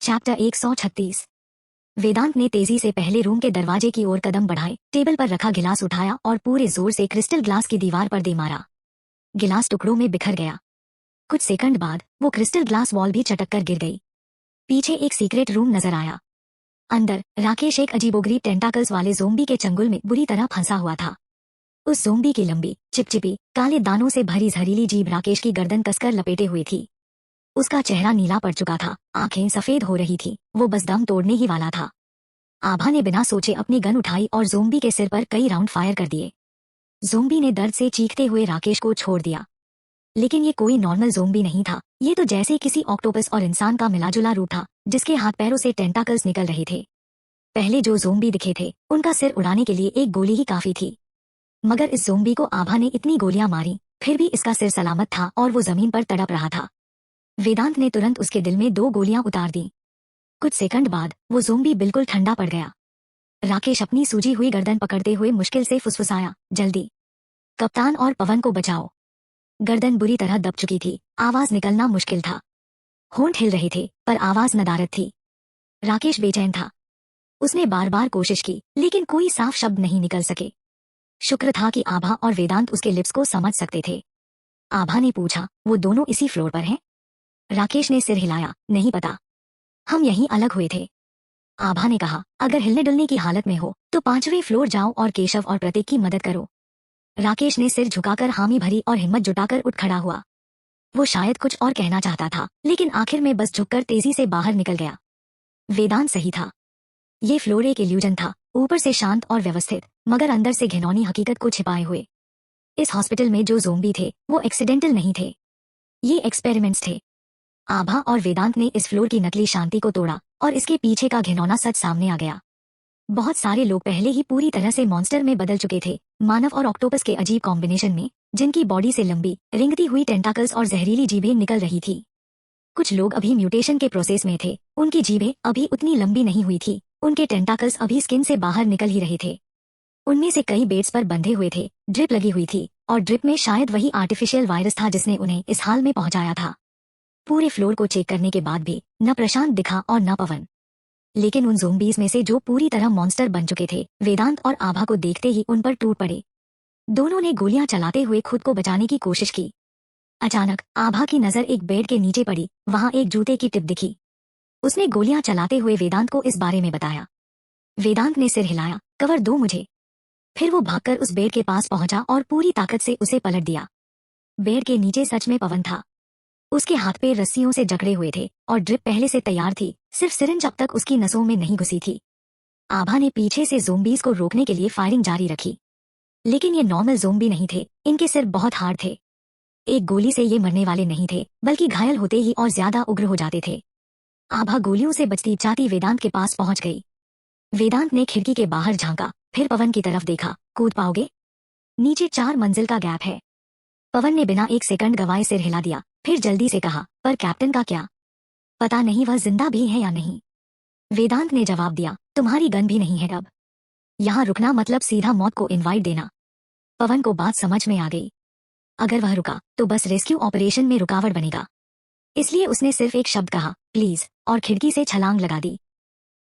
Chapter 136। वेदांत ने तेजी से पहले रूम के दरवाजे की ओर कदम बढ़ाए, टेबल पर रखा गिलास उठाया और पूरे जोर से क्रिस्टल ग्लास की दीवार पर दे मारा। गिलास टुकड़ों में बिखर गया। कुछ सेकंड बाद वो क्रिस्टल ग्लास वॉल भी चटक कर गिर गई। पीछे एक सीक्रेट रूम नजर आया। अंदर राकेश एक अजीबोगरीब टेंटाकल्स वाले ज़ोंबी के चंगुल में बुरी तरह फंसा हुआ था। उस ज़ोंबी की लंबी, चिपचिपी, काले दानों से भरी जहरीली जीभ राकेश की गर्दन कसकर लपेटे हुए थी। उसका चेहरा नीला पड़ चुका था, आंखें सफेद हो रही थी, वो बस दम तोड़ने ही वाला था। आभा ने बिना सोचे अपनी गन उठाई और ज़ोंबी के सिर पर कई राउंड फायर कर दिए। ज़ोंबी ने दर्द से चीखते हुए राकेश को छोड़ दिया। लेकिन ये कोई नॉर्मल ज़ोंबी नहीं था, ये तो जैसे किसी ऑक्टोपस और इंसान का मिलाजुला रूप था, जिसके हाथ पैरों से टेंटाकल्स निकल रहे थे। पहले जो ज़ोंबी दिखे थे, उनका सिर उड़ाने के लिए एक गोली ही काफी थी, मगर इस ज़ोंबी को आभा ने इतनी गोलियां मारी, फिर भी इसका सिर सलामत था और वो जमीन पर तड़प रहा था। वेदांत ने तुरंत उसके दिल में 2 गोलियां उतार दी। कुछ सेकंड बाद वो ज़ोंबी बिल्कुल ठंडा पड़ गया। राकेश अपनी सूजी हुई गर्दन पकड़ते हुए मुश्किल से फुसफुसाया, जल्दी, कप्तान और पवन को बचाओ। गर्दन बुरी तरह दब चुकी थी, आवाज निकलना मुश्किल था। होंठ हिल रहे थे, पर आवाज नदारद थी। राकेश बेचैन था। उसने बार बार कोशिश की, लेकिन कोई साफ शब्द नहीं निकल सके। शुक्र था कि आभा और वेदांत उसके लिप्स को समझ सकते थे। आभा ने पूछा, वो दोनों इसी फ्लोर पर हैं? राकेश ने सिर हिलाया, नहीं पता, हम यहीं अलग हुए थे। आभा ने कहा, अगर हिलने डुलने की हालत में हो तो 5वें फ्लोर जाओ और केशव और प्रतीक की मदद करो। राकेश ने सिर झुकाकर हामी भरी और हिम्मत जुटाकर उठ खड़ा हुआ। वो शायद कुछ और कहना चाहता था, लेकिन आखिर में बस झुककर तेजी से बाहर निकल गया। वेदांत सही था। ये फ्लोर एक इल्यूजन था, ऊपर से शांत और व्यवस्थित, मगर अंदर से घिनौनी हकीकत को छिपाए हुए। इस हॉस्पिटल में जो ज़ोंबी थे, वो एक्सीडेंटल नहीं थे, ये एक्सपेरिमेंट्स थे। आभा और वेदांत ने इस फ्लोर की नकली शांति को तोड़ा और इसके पीछे का घिनौना सच सामने आ गया। बहुत सारे लोग पहले ही पूरी तरह से मॉन्स्टर में बदल चुके थे, मानव और ऑक्टोपस के अजीब कॉम्बिनेशन में, जिनकी बॉडी से लंबी, रेंगती हुई टेंटाकल्स और जहरीली जीभें निकल रही थी। कुछ लोग अभी म्यूटेशन के प्रोसेस में थे, उनकी जीभें अभी उतनी लंबी नहीं हुई थी, उनके टेंटाकल्स अभी स्किन से बाहर निकल ही रहे थे। उनमें से कई बेड्स पर बंधे हुए थे, ड्रिप लगी हुई थी, और ड्रिप में शायद वही आर्टिफिशियल वायरस था जिसने उन्हें इस हाल में पहुंचाया था। पूरे फ्लोर को चेक करने के बाद भी न प्रशांत दिखा और न पवन। लेकिन उन ज़ोंबीज में से जो पूरी तरह मॉन्स्टर बन चुके थे, वेदांत और आभा को देखते ही उन पर टूट पड़े। दोनों ने गोलियां चलाते हुए खुद को बचाने की कोशिश की। अचानक आभा की नजर एक बेड के नीचे पड़ी, वहां एक जूते की टिप दिखी। उसने गोलियां चलाते हुए वेदांत को इस बारे में बताया। वेदांत ने सिर हिलाया, कवर दो मुझे। फिर वो भागकर उस बेड के पास पहुंचा और पूरी ताकत से उसे पलट दिया। बेड के नीचे सच में पवन था। उसके हाथ पैर रस्सियों से जकड़े हुए थे और ड्रिप पहले से तैयार थी, सिर्फ सिरिंज अब तक उसकी नसों में नहीं घुसी थी। आभा ने पीछे से ज़ोंबीज को रोकने के लिए फायरिंग जारी रखी, लेकिन ये नॉर्मल ज़ोंबी नहीं थे, इनके सिर बहुत हार्ड थे। एक गोली से ये मरने वाले नहीं थे, बल्कि घायल होते ही और ज्यादा उग्र हो जाते थे। आभा गोलियों से बचती जाती वेदांत के पास पहुंच गई। वेदांत ने खिड़की के बाहर झांका, फिर पवन की तरफ देखा, कूद पाओगे? नीचे 4 मंजिल का गैप है। पवन ने बिना एक सेकंड गवाए सिर हिला दिया, फिर जल्दी से कहा, पर कैप्टन का क्या? पता नहीं वह जिंदा भी है या नहीं। वेदांत ने जवाब दिया, तुम्हारी गन भी नहीं है अब। यहाँ रुकना मतलब सीधा मौत को इनवाइट देना। पवन को बात समझ में आ गई। अगर वह रुका तो बस रेस्क्यू ऑपरेशन में रुकावट बनेगा। इसलिए उसने सिर्फ एक शब्द कहा, प्लीज, और खिड़की से छलांग लगा दी।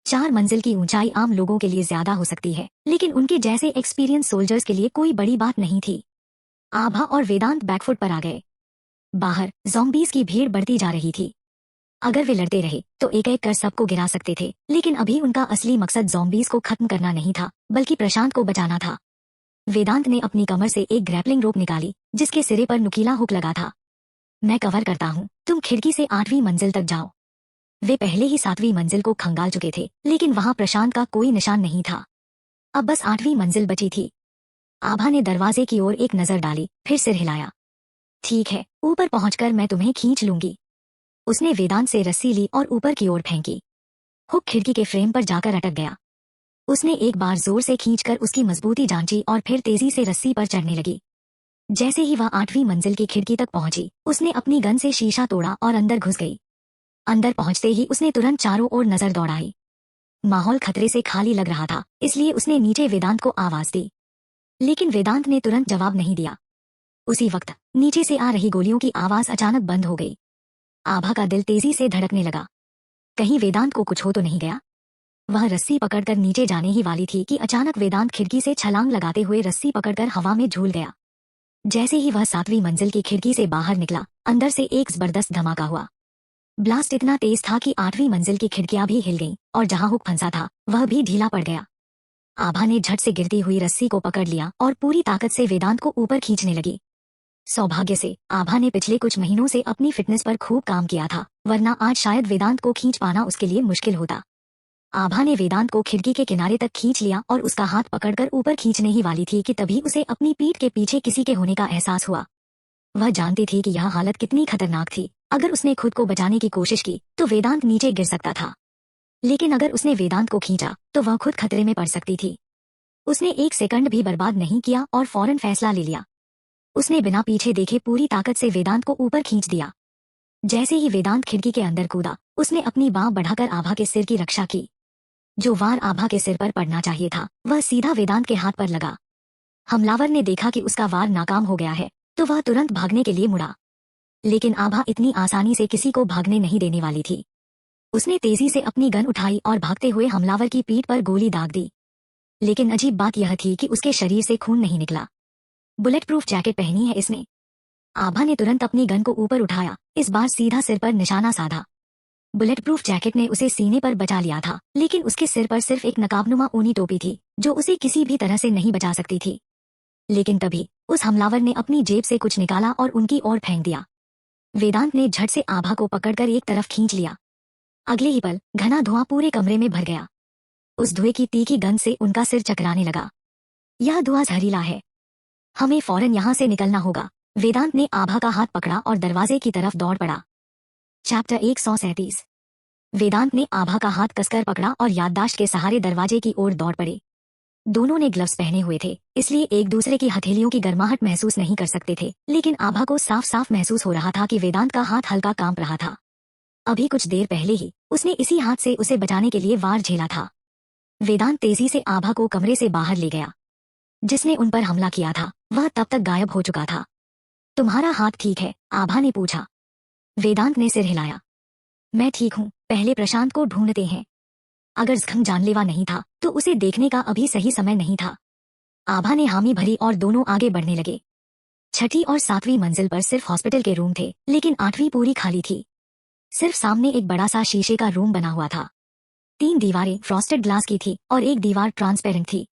4 मंजिल की ऊंचाई आम लोगों के लिए ज्यादा हो सकती है, लेकिन उनके जैसे एक्सपीरियंस सोल्जर्स के लिए कोई बड़ी बात नहीं थी। आभा और वेदांत बैकफुट पर आ गए। बाहर ज़ॉम्बीज की भीड़ बढ़ती जा रही थी। अगर वे लड़ते रहे तो एक एक कर सबको गिरा सकते थे, लेकिन अभी उनका असली मकसद ज़ॉम्बीज को खत्म करना नहीं था, बल्कि प्रशांत को बचाना था। वेदांत ने अपनी कमर से एक ग्रैपलिंग रोप निकाली, जिसके सिरे पर नुकीला हुक लगा था। मैं कवर करता हूँ, तुम खिड़की से 8वीं मंजिल तक जाओ। वे पहले ही 7वीं मंजिल को खंगाल चुके थे, लेकिन वहां प्रशांत का कोई निशान नहीं था। अब बस 8वीं मंजिल बची थी। आभा ने दरवाजे की ओर एक नजर डाली, फिर सिर हिलाया। ठीक है, ऊपर पहुंचकर मैं तुम्हें खींच लूंगी। उसने वेदांत से रस्सी ली और ऊपर की ओर फेंकी। हुक खिड़की के फ्रेम पर जाकर अटक गया। उसने एक बार जोर से खींचकर उसकी मजबूती जांची और फिर तेजी से रस्सी पर चढ़ने लगी। जैसे ही वह 8वीं मंजिल की खिड़की तक पहुंची, उसने अपनी गन से शीशा तोड़ा और अंदर घुस गई। अंदर पहुंचते ही उसने तुरंत चारों ओर नजर दौड़ाई। माहौल खतरे से खाली लग रहा था, इसलिए उसने नीचे वेदांत को आवाज दी, लेकिन वेदांत ने तुरंत जवाब नहीं दिया। उसी वक्त नीचे से आ रही गोलियों की आवाज अचानक बंद हो गई। आभा का दिल तेजी से धड़कने लगा। कहीं वेदांत को कुछ हो तो नहीं गया। वह रस्सी पकड़कर नीचे जाने ही वाली थी कि अचानक वेदांत खिड़की से छलांग लगाते हुए रस्सी पकड़कर हवा में झूल गया। जैसे ही वह 7वीं मंजिल की खिड़की से बाहर निकला, अंदर से एक जबरदस्त धमाका हुआ। ब्लास्ट इतना तेज था कि 8वीं मंजिल की खिड़कियां भी हिल गईं और जहां हुक फंसा था वह भी ढीला पड़ गया। आभा ने झट से गिरती हुई रस्सी को पकड़ लिया और पूरी ताकत से वेदांत को ऊपर खींचने लगी। सौभाग्य से आभा ने पिछले कुछ महीनों से अपनी फिटनेस पर खूब काम किया था, वरना आज शायद वेदांत को खींच पाना उसके लिए मुश्किल होता। आभा ने वेदांत को खिड़की के किनारे तक खींच लिया और उसका हाथ पकड़कर ऊपर खींचने ही वाली थी कि तभी उसे अपनी पीठ के पीछे किसी के होने का एहसास हुआ। वह जानती थी कि यह हालत कितनी खतरनाक थी। अगर उसने खुद को बचाने की कोशिश की तो वेदांत नीचे गिर सकता था, लेकिन अगर उसने वेदांत को खींचा तो वह खुद खतरे में पड़ सकती थी। उसने एक सेकंड भी बर्बाद नहीं किया और फौरन फैसला ले लिया। उसने बिना पीछे देखे पूरी ताकत से वेदांत को ऊपर खींच दिया। जैसे ही वेदांत खिड़की के अंदर कूदा, उसने अपनी बांह बढ़ाकर आभा के सिर की रक्षा की। जो वार आभा के सिर पर पड़ना चाहिए था वह सीधा वेदांत के हाथ पर लगा। हमलावर ने देखा कि उसका वार नाकाम हो गया है तो वह तुरंत भागने के लिए मुड़ा, लेकिन आभा इतनी आसानी से किसी को भागने नहीं देने वाली थी। उसने तेजी से अपनी गन उठाई और भागते हुए हमलावर की पीठ पर गोली दाग दी। लेकिन अजीब बात यह थी कि उसके शरीर से खून नहीं निकला। बुलेट प्रूफ जैकेट पहनी है इसने। आभा ने तुरंत अपनी गन को ऊपर उठाया, इस बार सीधा सिर पर निशाना साधा। बुलेट प्रूफ जैकेट ने उसे सीने पर बचा लिया था, लेकिन उसके सिर पर सिर्फ एक नकाबनुमा ऊनी टोपी थी जो उसे किसी भी तरह से नहीं बचा सकती थी। लेकिन तभी उस हमलावर ने अपनी जेब से कुछ निकाला और उनकी ओर फेंक दिया। वेदांत ने झट से आभा को पकड़कर एक तरफ खींच लिया। अगले ही पल घना धुआं पूरे कमरे में भर गया। उस धुएं की तीखी गंध से उनका सिर चकराने लगा। यह धुआं जहरीला है, हमें फौरन यहाँ से निकलना होगा। वेदांत ने आभा का हाथ पकड़ा और दरवाजे की तरफ दौड़ पड़ा। चैप्टर 137। वेदांत ने आभा का हाथ कसकर पकड़ा और याददाश्त के सहारे दरवाजे की ओर दौड़ पड़े। दोनों ने ग्लव्स पहने हुए थे, इसलिए एक दूसरे की हथेलियों की गर्माहट महसूस नहीं कर सकते थे, लेकिन आभा को साफ साफ महसूस हो रहा था कि वेदांत का हाथ हल्का कांप रहा था। अभी कुछ देर पहले ही उसने इसी हाथ से उसे बचाने के लिए वार झेला था। वेदांत तेजी से आभा को कमरे से बाहर ले गया। जिसने उन पर हमला किया था वह तब तक गायब हो चुका था। तुम्हारा हाथ ठीक है? आभा ने पूछा। वेदांत ने सिर हिलाया। मैं ठीक हूँ, पहले प्रशांत को ढूंढते हैं। अगर जख्म जानलेवा नहीं था तो उसे देखने का अभी सही समय नहीं था। आभा ने हामी भरी और दोनों आगे बढ़ने लगे। 6ठी और 7वीं मंजिल पर सिर्फ हॉस्पिटल के रूम थे, लेकिन 8वीं पूरी खाली थी। सिर्फ सामने एक बड़ा सा शीशे का रूम बना हुआ था। 3 दीवारें फ्रॉस्टेड ग्लास की थी और एक दीवार ट्रांसपेरेंट थी।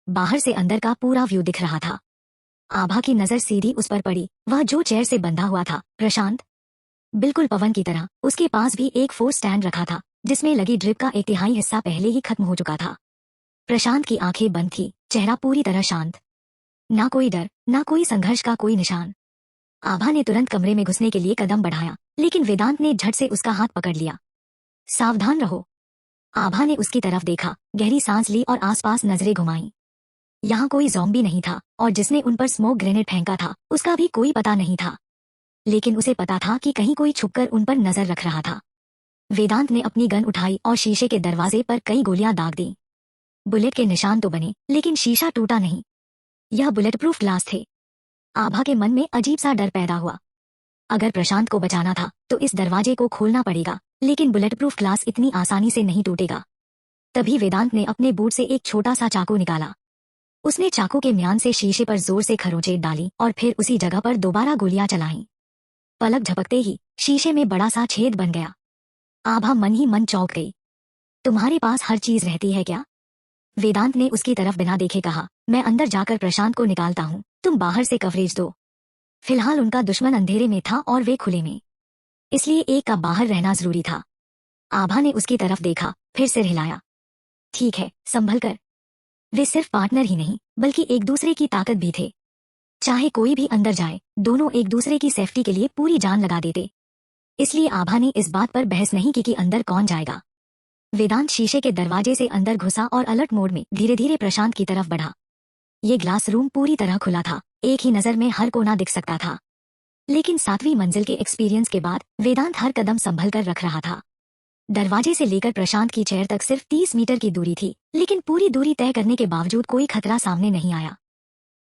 बाहर से अंदर का पूरा व्यू दिख रहा था। आभा की नजर सीधी उस पर पड़ी, वह जो चेयर से बंधा हुआ था, प्रशांत। बिल्कुल पवन की तरह उसके पास भी एक फोर्स स्टैंड रखा था, जिसमें लगी ड्रिप का 1/3 हिस्सा पहले ही खत्म हो चुका था। प्रशांत की आंखें बंद थी, चेहरा पूरी तरह शांत। ना कोई डर, ना कोई संघर्ष का कोई निशान। आभा ने तुरंत कमरे में घुसने के लिए कदम बढ़ाया, लेकिन वेदांत ने झट से उसका हाथ पकड़ लिया। सावधान रहो। आभा ने उसकी तरफ देखा, गहरी सांस ली और आसपास नजरें घुमाई। यहाँ कोई ज़ॉम्बी नहीं था और जिसने उन पर स्मोक ग्रेनेड फेंका था उसका भी कोई पता नहीं था, लेकिन उसे पता था कि कहीं कोई छुपकर उन पर नजर रख रहा था। वेदांत ने अपनी गन उठाई और शीशे के दरवाजे पर कई गोलियां दाग दी। बुलेट के निशान तो बने, लेकिन शीशा टूटा नहीं। यह बुलेट प्रूफ ग्लास थे। आभा के मन में अजीब सा डर पैदा हुआ। अगर प्रशांत को बचाना था तो इस दरवाजे को खोलना पड़ेगा, लेकिन बुलेट प्रूफ ग्लास इतनी आसानी से नहीं टूटेगा। तभी वेदांत ने अपने बूट से एक छोटा सा चाकू निकाला। उसने चाकू के म्यान से शीशे पर जोर से खरोंचें डाली और फिर उसी जगह पर दोबारा गोलियां चलाईं। पलक झपकते ही शीशे में बड़ा सा छेद बन गया। आभा मन ही मन चौंक गई। तुम्हारे पास हर चीज रहती है क्या? वेदांत ने उसकी तरफ बिना देखे कहा। मैं अंदर जाकर प्रशांत को निकालता हूँ, तुम बाहर से कवरेज दो। फिलहाल उनका दुश्मन अंधेरे में था और वे खुले में, इसलिए एक का बाहर रहना जरूरी था। आभा ने उसकी तरफ देखा, फिर सिर हिलाया। ठीक है, संभल कर। वे सिर्फ पार्टनर ही नहीं बल्कि एक दूसरे की ताकत भी थे। चाहे कोई भी अंदर जाए, दोनों एक दूसरे की सेफ्टी के लिए पूरी जान लगा देते। इसलिए आभा ने इस बात पर बहस नहीं की कि अंदर कौन जाएगा। वेदांत शीशे के दरवाजे से अंदर घुसा और अलर्ट मोड में धीरे धीरे प्रशांत की तरफ बढ़ा। ये ग्लास रूम पूरी तरह खुला था, एक ही नजर में हर कोना दिख सकता था। लेकिन 7वीं मंजिल के एक्सपीरियंस के बाद वेदांत हर कदम संभल कर रख रहा था। दरवाजे से लेकर प्रशांत की चेयर तक सिर्फ 30 मीटर की दूरी थी, लेकिन पूरी दूरी तय करने के बावजूद कोई खतरा सामने नहीं आया।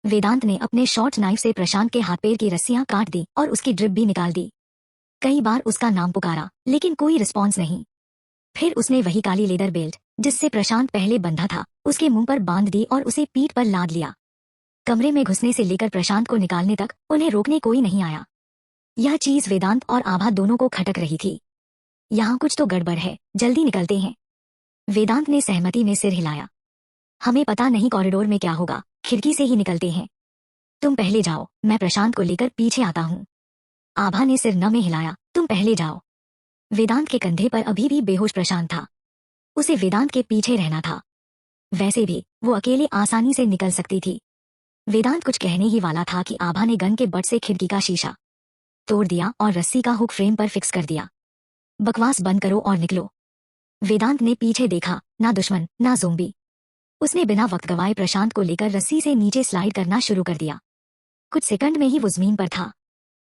वेदांत ने अपने शॉर्ट नाइफ से प्रशांत के हाथ पैर की रस्सियां काट दी और उसकी ड्रिप भी निकाल दी। कई बार उसका नाम पुकारा, लेकिन कोई रिस्पॉन्स नहीं। फिर उसने वही काली लेदर बेल्ट जिससे प्रशांत पहले बंधा था उसके मुंह पर बांध दी और उसे पीठ पर लाद लिया। कमरे में घुसने से लेकर प्रशांत को निकालने तक उन्हें रोकने कोई नहीं आया। यह चीज वेदांत और आभा दोनों को खटक रही थी। यहाँ कुछ तो गड़बड़ है, जल्दी निकलते हैं। वेदांत ने सहमति में सिर हिलाया। हमें पता नहीं कॉरिडोर में क्या होगा, खिड़की से ही निकलते हैं। तुम पहले जाओ, मैं प्रशांत को लेकर पीछे आता हूँ। आभा ने सिर न में हिलाया। तुम पहले जाओ। वेदांत के कंधे पर अभी भी बेहोश प्रशांत था। उसे वेदांत के पीछे रहना था। वैसे भी वो अकेले आसानी से निकल सकती थी। वेदांत कुछ कहने ही वाला था कि आभा ने गन के बट से खिड़की का शीशा तोड़ दिया और रस्सी का हुक फ्रेम पर फिक्स कर दिया। बकवास बंद करो और निकलो। वेदांत ने पीछे देखा, ना दुश्मन ना ज़ोंबी। उसने बिना वक्त गवाए प्रशांत को लेकर रस्सी से नीचे स्लाइड करना शुरू कर दिया। कुछ सेकंड में ही वो जमीन पर था।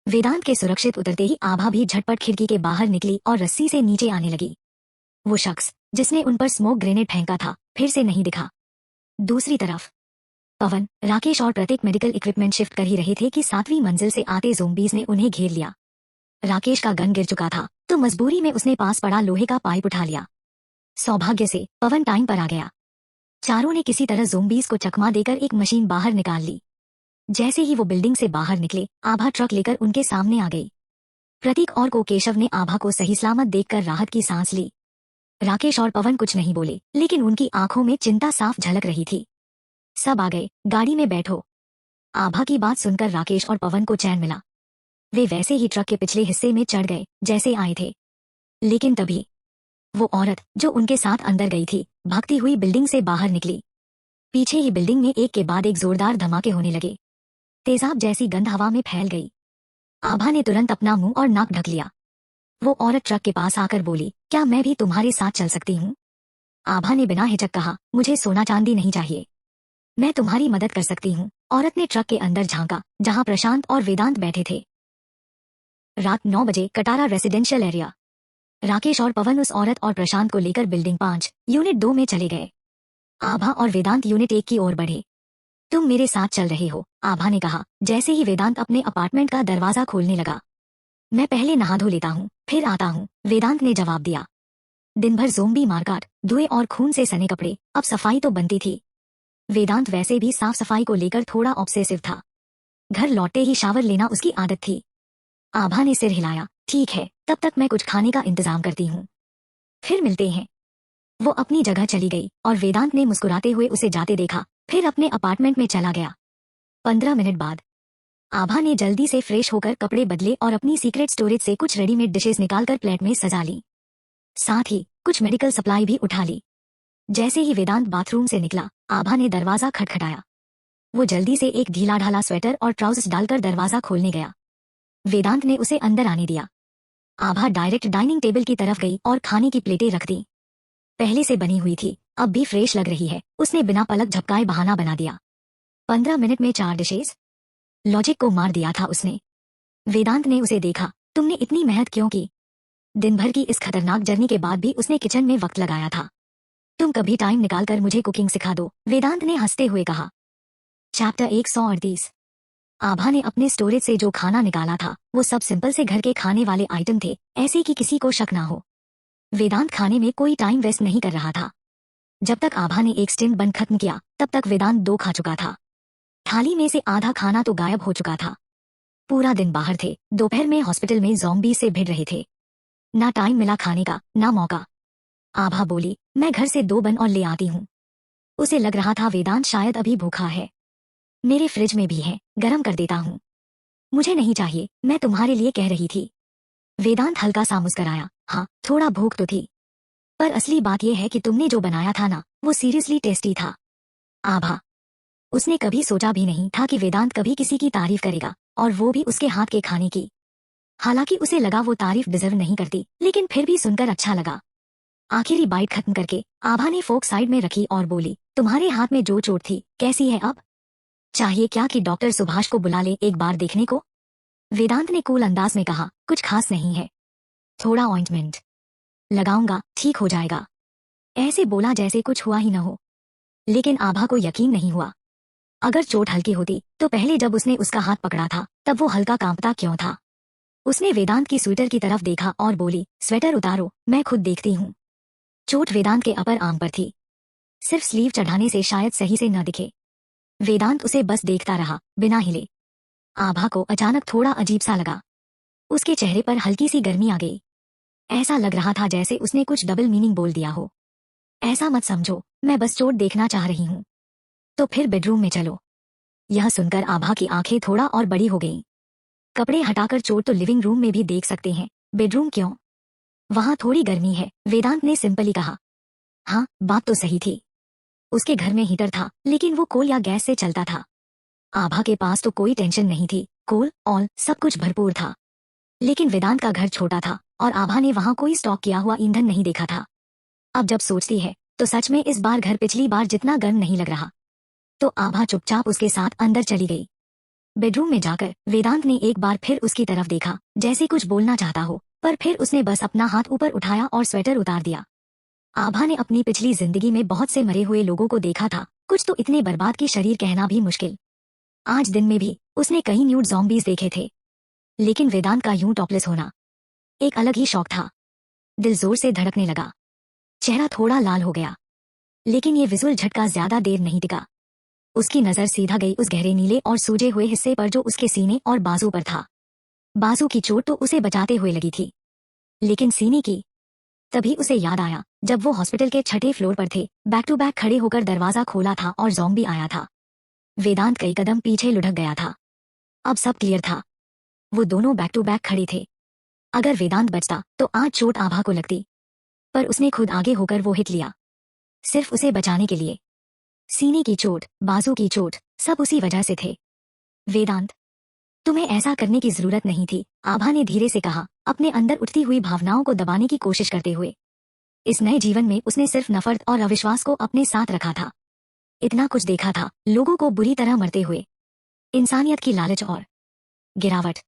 वेदांत के सुरक्षित उतरते ही आभा भी झटपट खिड़की के बाहर निकली और रस्सी से नीचे आने लगी। वो शख्स जिसने उन पर स्मोक ग्रेनेड फेंका था फिर से नहीं दिखा। दूसरी तरफ पवन, राकेश और प्रतीक मेडिकल इक्विपमेंट शिफ्ट कर ही रहे थे कि 7वीं मंजिल से आते ज़ोंबीज ने उन्हें घेर लिया। राकेश का गन गिर चुका था तो मजबूरी में उसने पास पड़ा लोहे का पाइप उठा लिया। सौभाग्य से पवन टाइम पर आ गया। चारों ने किसी तरह ज़ोंबीज को चकमा देकर एक मशीन बाहर निकाल ली। जैसे ही वो बिल्डिंग से बाहर निकले, आभा ट्रक लेकर उनके सामने आ गई। प्रतीक और को केशव ने आभा को सही सलामत देखकर राहत की सांस ली। राकेश और पवन कुछ नहीं बोले, लेकिन उनकी आंखों में चिंता साफ झलक रही थी। सब आ गए, गाड़ी में बैठो। आभा की बात सुनकर राकेश और पवन को चैन मिला। वे वैसे ही ट्रक के पिछले हिस्से में चढ़ गए जैसे आए थे। लेकिन तभी वो औरत जो उनके साथ अंदर गई थी भागती हुई बिल्डिंग से बाहर निकली। पीछे ही बिल्डिंग में एक के बाद एक जोरदार धमाके होने लगे। तेजाब जैसी गंध हवा में फैल गई। आभा ने तुरंत अपना मुंह और नाक ढक लिया। वो औरत ट्रक के पास आकर बोली, क्या मैं भी तुम्हारे साथ चल सकती हूँ? आभा ने बिना हिचक कहा, मुझे सोना चांदी नहीं चाहिए, मैं तुम्हारी मदद कर सकती हूँ। औरत ने ट्रक के अंदर झांका जहाँ प्रशांत और वेदांत बैठे थे। रात 9 बजे, कटारा रेसिडेंशियल एरिया। राकेश और पवन उस औरत और प्रशांत को लेकर बिल्डिंग 5 यूनिट 2 में चले गए। आभा और वेदांत यूनिट 1 की ओर बढ़े। तुम मेरे साथ चल रहे हो, आभा ने कहा जैसे ही वेदांत अपने अपार्टमेंट का दरवाजा खोलने लगा। मैं पहले नहा धो लेता हूँ, फिर आता हूँ, वेदांत ने जवाब दिया। दिन भर ज़ोंबी मारकाट, धुएं और खून से सने कपड़े, अब सफाई तो बनती थी। वेदांत वैसे भी साफ सफाई को लेकर थोड़ा ऑब्सेसिव था। घर लौटते ही शावर लेना उसकी आदत थी। आभा ने सिर हिलाया। ठीक है, तब तक मैं कुछ खाने का इंतजाम करती हूँ, फिर मिलते हैं। वो अपनी जगह चली गई और वेदांत ने मुस्कुराते हुए उसे जाते देखा, फिर अपने अपार्टमेंट में चला गया। 15 मिनट बाद आभा ने जल्दी से फ्रेश होकर कपड़े बदले और अपनी सीक्रेट स्टोरेज से कुछ रेडीमेड डिशेस निकालकर प्लेट में सजा ली। साथ ही कुछ मेडिकल सप्लाई भी उठा ली। जैसे ही वेदांत बाथरूम से निकला, आभा ने दरवाजा खटखटाया। वो जल्दी से एक ढीला ढाला स्वेटर और ट्राउजर्स डालकर दरवाजा खोलने गया। वेदांत ने उसे अंदर आने दिया। आभा डायरेक्ट डाइनिंग टेबल की तरफ गई और खाने की प्लेटें रख दी। पहले से बनी हुई थी, अब भी फ्रेश लग रही है, उसने बिना पलक झपकाए बहाना बना दिया। 15 मिनट में 4 डिशेज, लॉजिक को मार दिया था उसने। वेदांत ने उसे देखा। तुमने इतनी मेहनत क्यों की? दिन भर की इस खतरनाक जर्नी के बाद भी उसने किचन में वक्त लगाया था। तुम कभी टाइम निकालकर मुझे कुकिंग सिखा दो, वेदांत ने हंसते हुए कहा। चैप्टर 138। आभा ने अपने स्टोरेज से जो खाना निकाला था वो सब सिंपल से घर के खाने वाले आइटम थे, ऐसे कि किसी को शक ना हो। वेदांत खाने में कोई टाइम वेस्ट नहीं कर रहा था। जब तक आभा ने एक स्टिंग बन खत्म किया तब तक वेदांत 2 खा चुका था। थाली में से आधा खाना तो गायब हो चुका था। पूरा दिन बाहर थे, दोपहर में हॉस्पिटल में ज़ॉम्बी से भिड़ रहे थे। ना टाइम मिला खाने का, ना मौका। आभा बोली, मैं घर से 2 बन और ले आती हूँ। उसे लग रहा था वेदांत शायद अभी भूखा है। मेरे फ्रिज में भी है, गरम कर देता हूँ। मुझे नहीं चाहिए, मैं तुम्हारे लिए कह रही थी। वेदांत हल्का सा मुस्कराया। हाँ, थोड़ा भूख तो थी, पर असली बात यह है कि तुमने जो बनाया था ना, वो सीरियसली टेस्टी था। आभा, उसने कभी सोचा भी नहीं था कि वेदांत कभी किसी की तारीफ करेगा, और वो भी उसके हाथ के खाने की। हालांकि उसे लगा वो तारीफ डिजर्व नहीं करती, लेकिन फिर भी सुनकर अच्छा लगा। आखिरी बाइट खत्म करके आभा ने फोक साइड में रखी और बोली, तुम्हारे हाथ में जो चोट थी कैसी है अब? चाहिए क्या कि डॉक्टर सुभाष को बुला ले एक बार देखने को? वेदांत ने कूल अंदाज में कहा, कुछ खास नहीं है, थोड़ा ऑइंटमेंट लगाऊंगा, ठीक हो जाएगा। ऐसे बोला जैसे कुछ हुआ ही न हो। लेकिन आभा को यकीन नहीं हुआ। अगर चोट हल्की होती तो पहले जब उसने उसका हाथ पकड़ा था तब वो हल्का कांपता क्यों था? उसने वेदांत की स्वेटर की तरफ देखा और बोली, स्वेटर उतारो, मैं खुद देखती हूँ। चोट वेदांत के अपर आर्म पर थी। सिर्फ स्लीव चढ़ाने से शायद सही से न दिखे। वेदांत उसे बस देखता रहा, बिना हिले। आभा को अचानक थोड़ा अजीब सा लगा। उसके चेहरे पर हल्की सी गर्मी आ गई। ऐसा लग रहा था जैसे उसने कुछ डबल मीनिंग बोल दिया हो। ऐसा मत समझो, मैं बस चोट देखना चाह रही हूँ। तो फिर बेडरूम में चलो। यह सुनकर आभा की आंखें थोड़ा और बड़ी हो गईं। कपड़े हटाकर चोट तो लिविंग रूम में भी देख सकते हैं, बेडरूम क्यों? वहां थोड़ी गर्मी है, वेदांत ने सिंपली कहा। हाँ, बात तो सही थी। उसके घर में हीटर था, लेकिन वो कोल या गैस से चलता था। आभा के पास तो कोई टेंशन नहीं थी, कोल ऑल सब कुछ भरपूर था। लेकिन वेदांत का घर छोटा था और आभा ने वहां कोई स्टॉक किया हुआ ईंधन नहीं देखा था। अब जब सोचती है तो सच में इस बार घर पिछली बार जितना गर्म नहीं लग रहा। तो आभा चुपचाप उसके साथ अंदर चली गई। बेडरूम में जाकर वेदांत ने एक बार फिर उसकी तरफ देखा, जैसे कुछ बोलना चाहता हो, पर फिर उसने बस अपना हाथ ऊपर उठाया और स्वेटर उतार दिया। आभा ने अपनी पिछली जिंदगी में बहुत से मरे हुए लोगों को देखा था, कुछ तो इतने बर्बाद कि शरीर कहना भी मुश्किल। आज दिन में भी उसने कई न्यूड ज़ॉम्बीज देखे थे, लेकिन वेदांत का यूं टॉपलेस होना एक अलग ही शौक था। दिल जोर से धड़कने लगा, चेहरा थोड़ा लाल हो गया। लेकिन ये विजुअल झटका ज्यादा देर नहीं टिका। उसकी नजर सीधा गई उस गहरे नीले और सूजे हुए हिस्से पर जो उसके सीने और बाजू पर था। बाजू की चोट तो उसे बचाते हुए लगी थी, लेकिन सीने की? तभी उसे याद आया जब वो हॉस्पिटल के छठे फ्लोर पर थे, बैक टू बैक खड़े होकर दरवाजा खोला था और ज़ॉम्बी आया था। वेदांत कई कदम पीछे लुढ़क गया था। अब सब क्लियर था। वो दोनों बैक टू बैक खड़े थे। अगर वेदांत बचता तो आज चोट आभा को लगती, पर उसने खुद आगे होकर वो हिट लिया, सिर्फ उसे बचाने के लिए। सीने की चोट, बाजू की चोट, सब उसी वजह से थे। वेदांत, तुम्हें ऐसा करने की जरूरत नहीं थी, आभा ने धीरे से कहा, अपने अंदर उठती हुई भावनाओं को दबाने की कोशिश करते हुए। इस नए जीवन में उसने सिर्फ नफरत और अविश्वास को अपने साथ रखा था। इतना कुछ देखा था, लोगों को बुरी तरह मरते हुए, इंसानियत की लालच और गिरावट।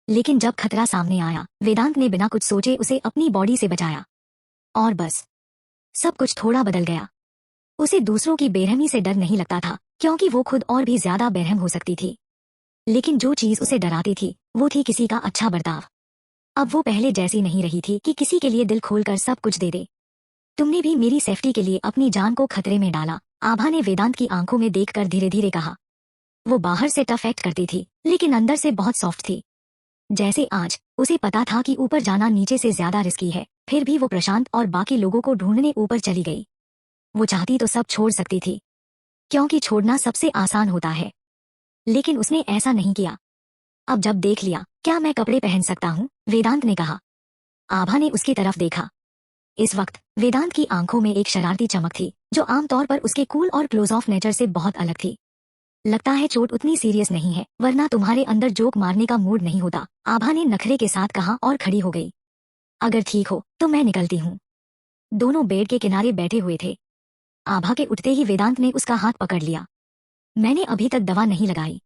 लेकिन जब खतरा सामने आया, वेदांत ने बिना कुछ सोचे उसे अपनी बॉडी से बचाया। और बस सब कुछ थोड़ा बदल गया। उसे दूसरों की बेरहमी से डर नहीं लगता था, क्योंकि वो खुद और भी ज्यादा बेरहम हो सकती थी। लेकिन जो चीज उसे डराती थी वो थी किसी का अच्छा बर्ताव। अब वो पहले जैसी नहीं रही थी कि किसी के लिए दिल खोलकर सब कुछ दे दे। तुमने भी मेरी सेफ्टी के लिए अपनी जान को खतरे में डाला, आभा ने वेदांत की आंखों में देखकर धीरे धीरे कहा। वो बाहर से टफ एक्ट करती थी, लेकिन अंदर से बहुत सॉफ्ट थी। जैसे आज उसे पता था कि ऊपर जाना नीचे से ज्यादा रिस्की है, फिर भी वो प्रशांत और बाकी लोगों को ढूंढने ऊपर चली गई। वो चाहती तो सब छोड़ सकती थी, क्योंकि छोड़ना सबसे आसान होता है, लेकिन उसने ऐसा नहीं किया। अब जब देख लिया, क्या मैं कपड़े पहन सकता हूँ? वेदांत ने कहा। आभा ने उसकी तरफ देखा। इस वक्त वेदांत की आंखों में एक शरारती चमक थी, जो आमतौर पर उसके कूल और क्लोज ऑफ नेचर से बहुत अलग थी। लगता है चोट उतनी सीरियस नहीं है, वरना तुम्हारे अंदर जोक मारने का मूड नहीं होता, आभा ने नखरे के साथ कहा और खड़ी हो गई। अगर ठीक हो तो मैं निकलती हूँ। दोनों बेड के किनारे बैठे हुए थे। आभा के उठते ही वेदांत ने उसका हाथ पकड़ लिया। मैंने अभी तक दवा नहीं लगाई।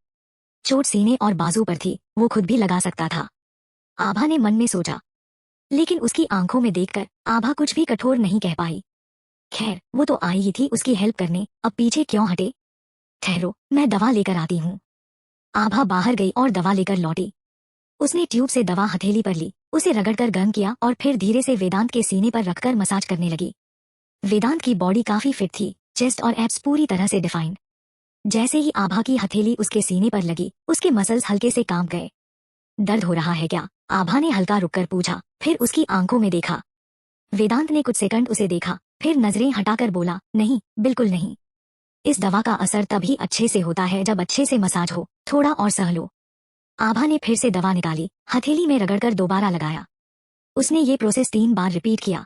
चोट सीने और बाजू पर थी, वो खुद भी लगा सकता था, आभा ने मन में सोचा। लेकिन उसकी आंखों में देखकर आभा कुछ भी कठोर नहीं कह पाई। खैर, वो तो आई ही थी उसकी हेल्प करने, अब पीछे क्यों हटे? ठहरो, मैं दवा लेकर आती हूँ। आभा बाहर गई और दवा लेकर लौटी। उसने ट्यूब से दवा हथेली पर ली, उसे रगड़कर गर्म किया और फिर धीरे से वेदांत के सीने पर रखकर मसाज करने लगी। वेदांत की बॉडी काफी फिट थी, चेस्ट और एब्स पूरी तरह से डिफाइंड। जैसे ही आभा की हथेली उसके सीने पर लगी, उसके मसल्स हल्के से कांप गए। दर्द हो रहा है क्या? आभा ने हल्का रुककर पूछा, फिर उसकी आंखों में देखा। वेदांत ने कुछ सेकंड उसे देखा, फिर नजरें हटाकर बोला, नहीं, बिल्कुल नहीं। इस दवा का असर तभी अच्छे से होता है जब अच्छे से मसाज हो, थोड़ा और सह लो। आभा ने फिर से दवा निकाली, हथेली में रगड़कर दोबारा लगाया। उसने ये प्रोसेस 3 बार रिपीट किया।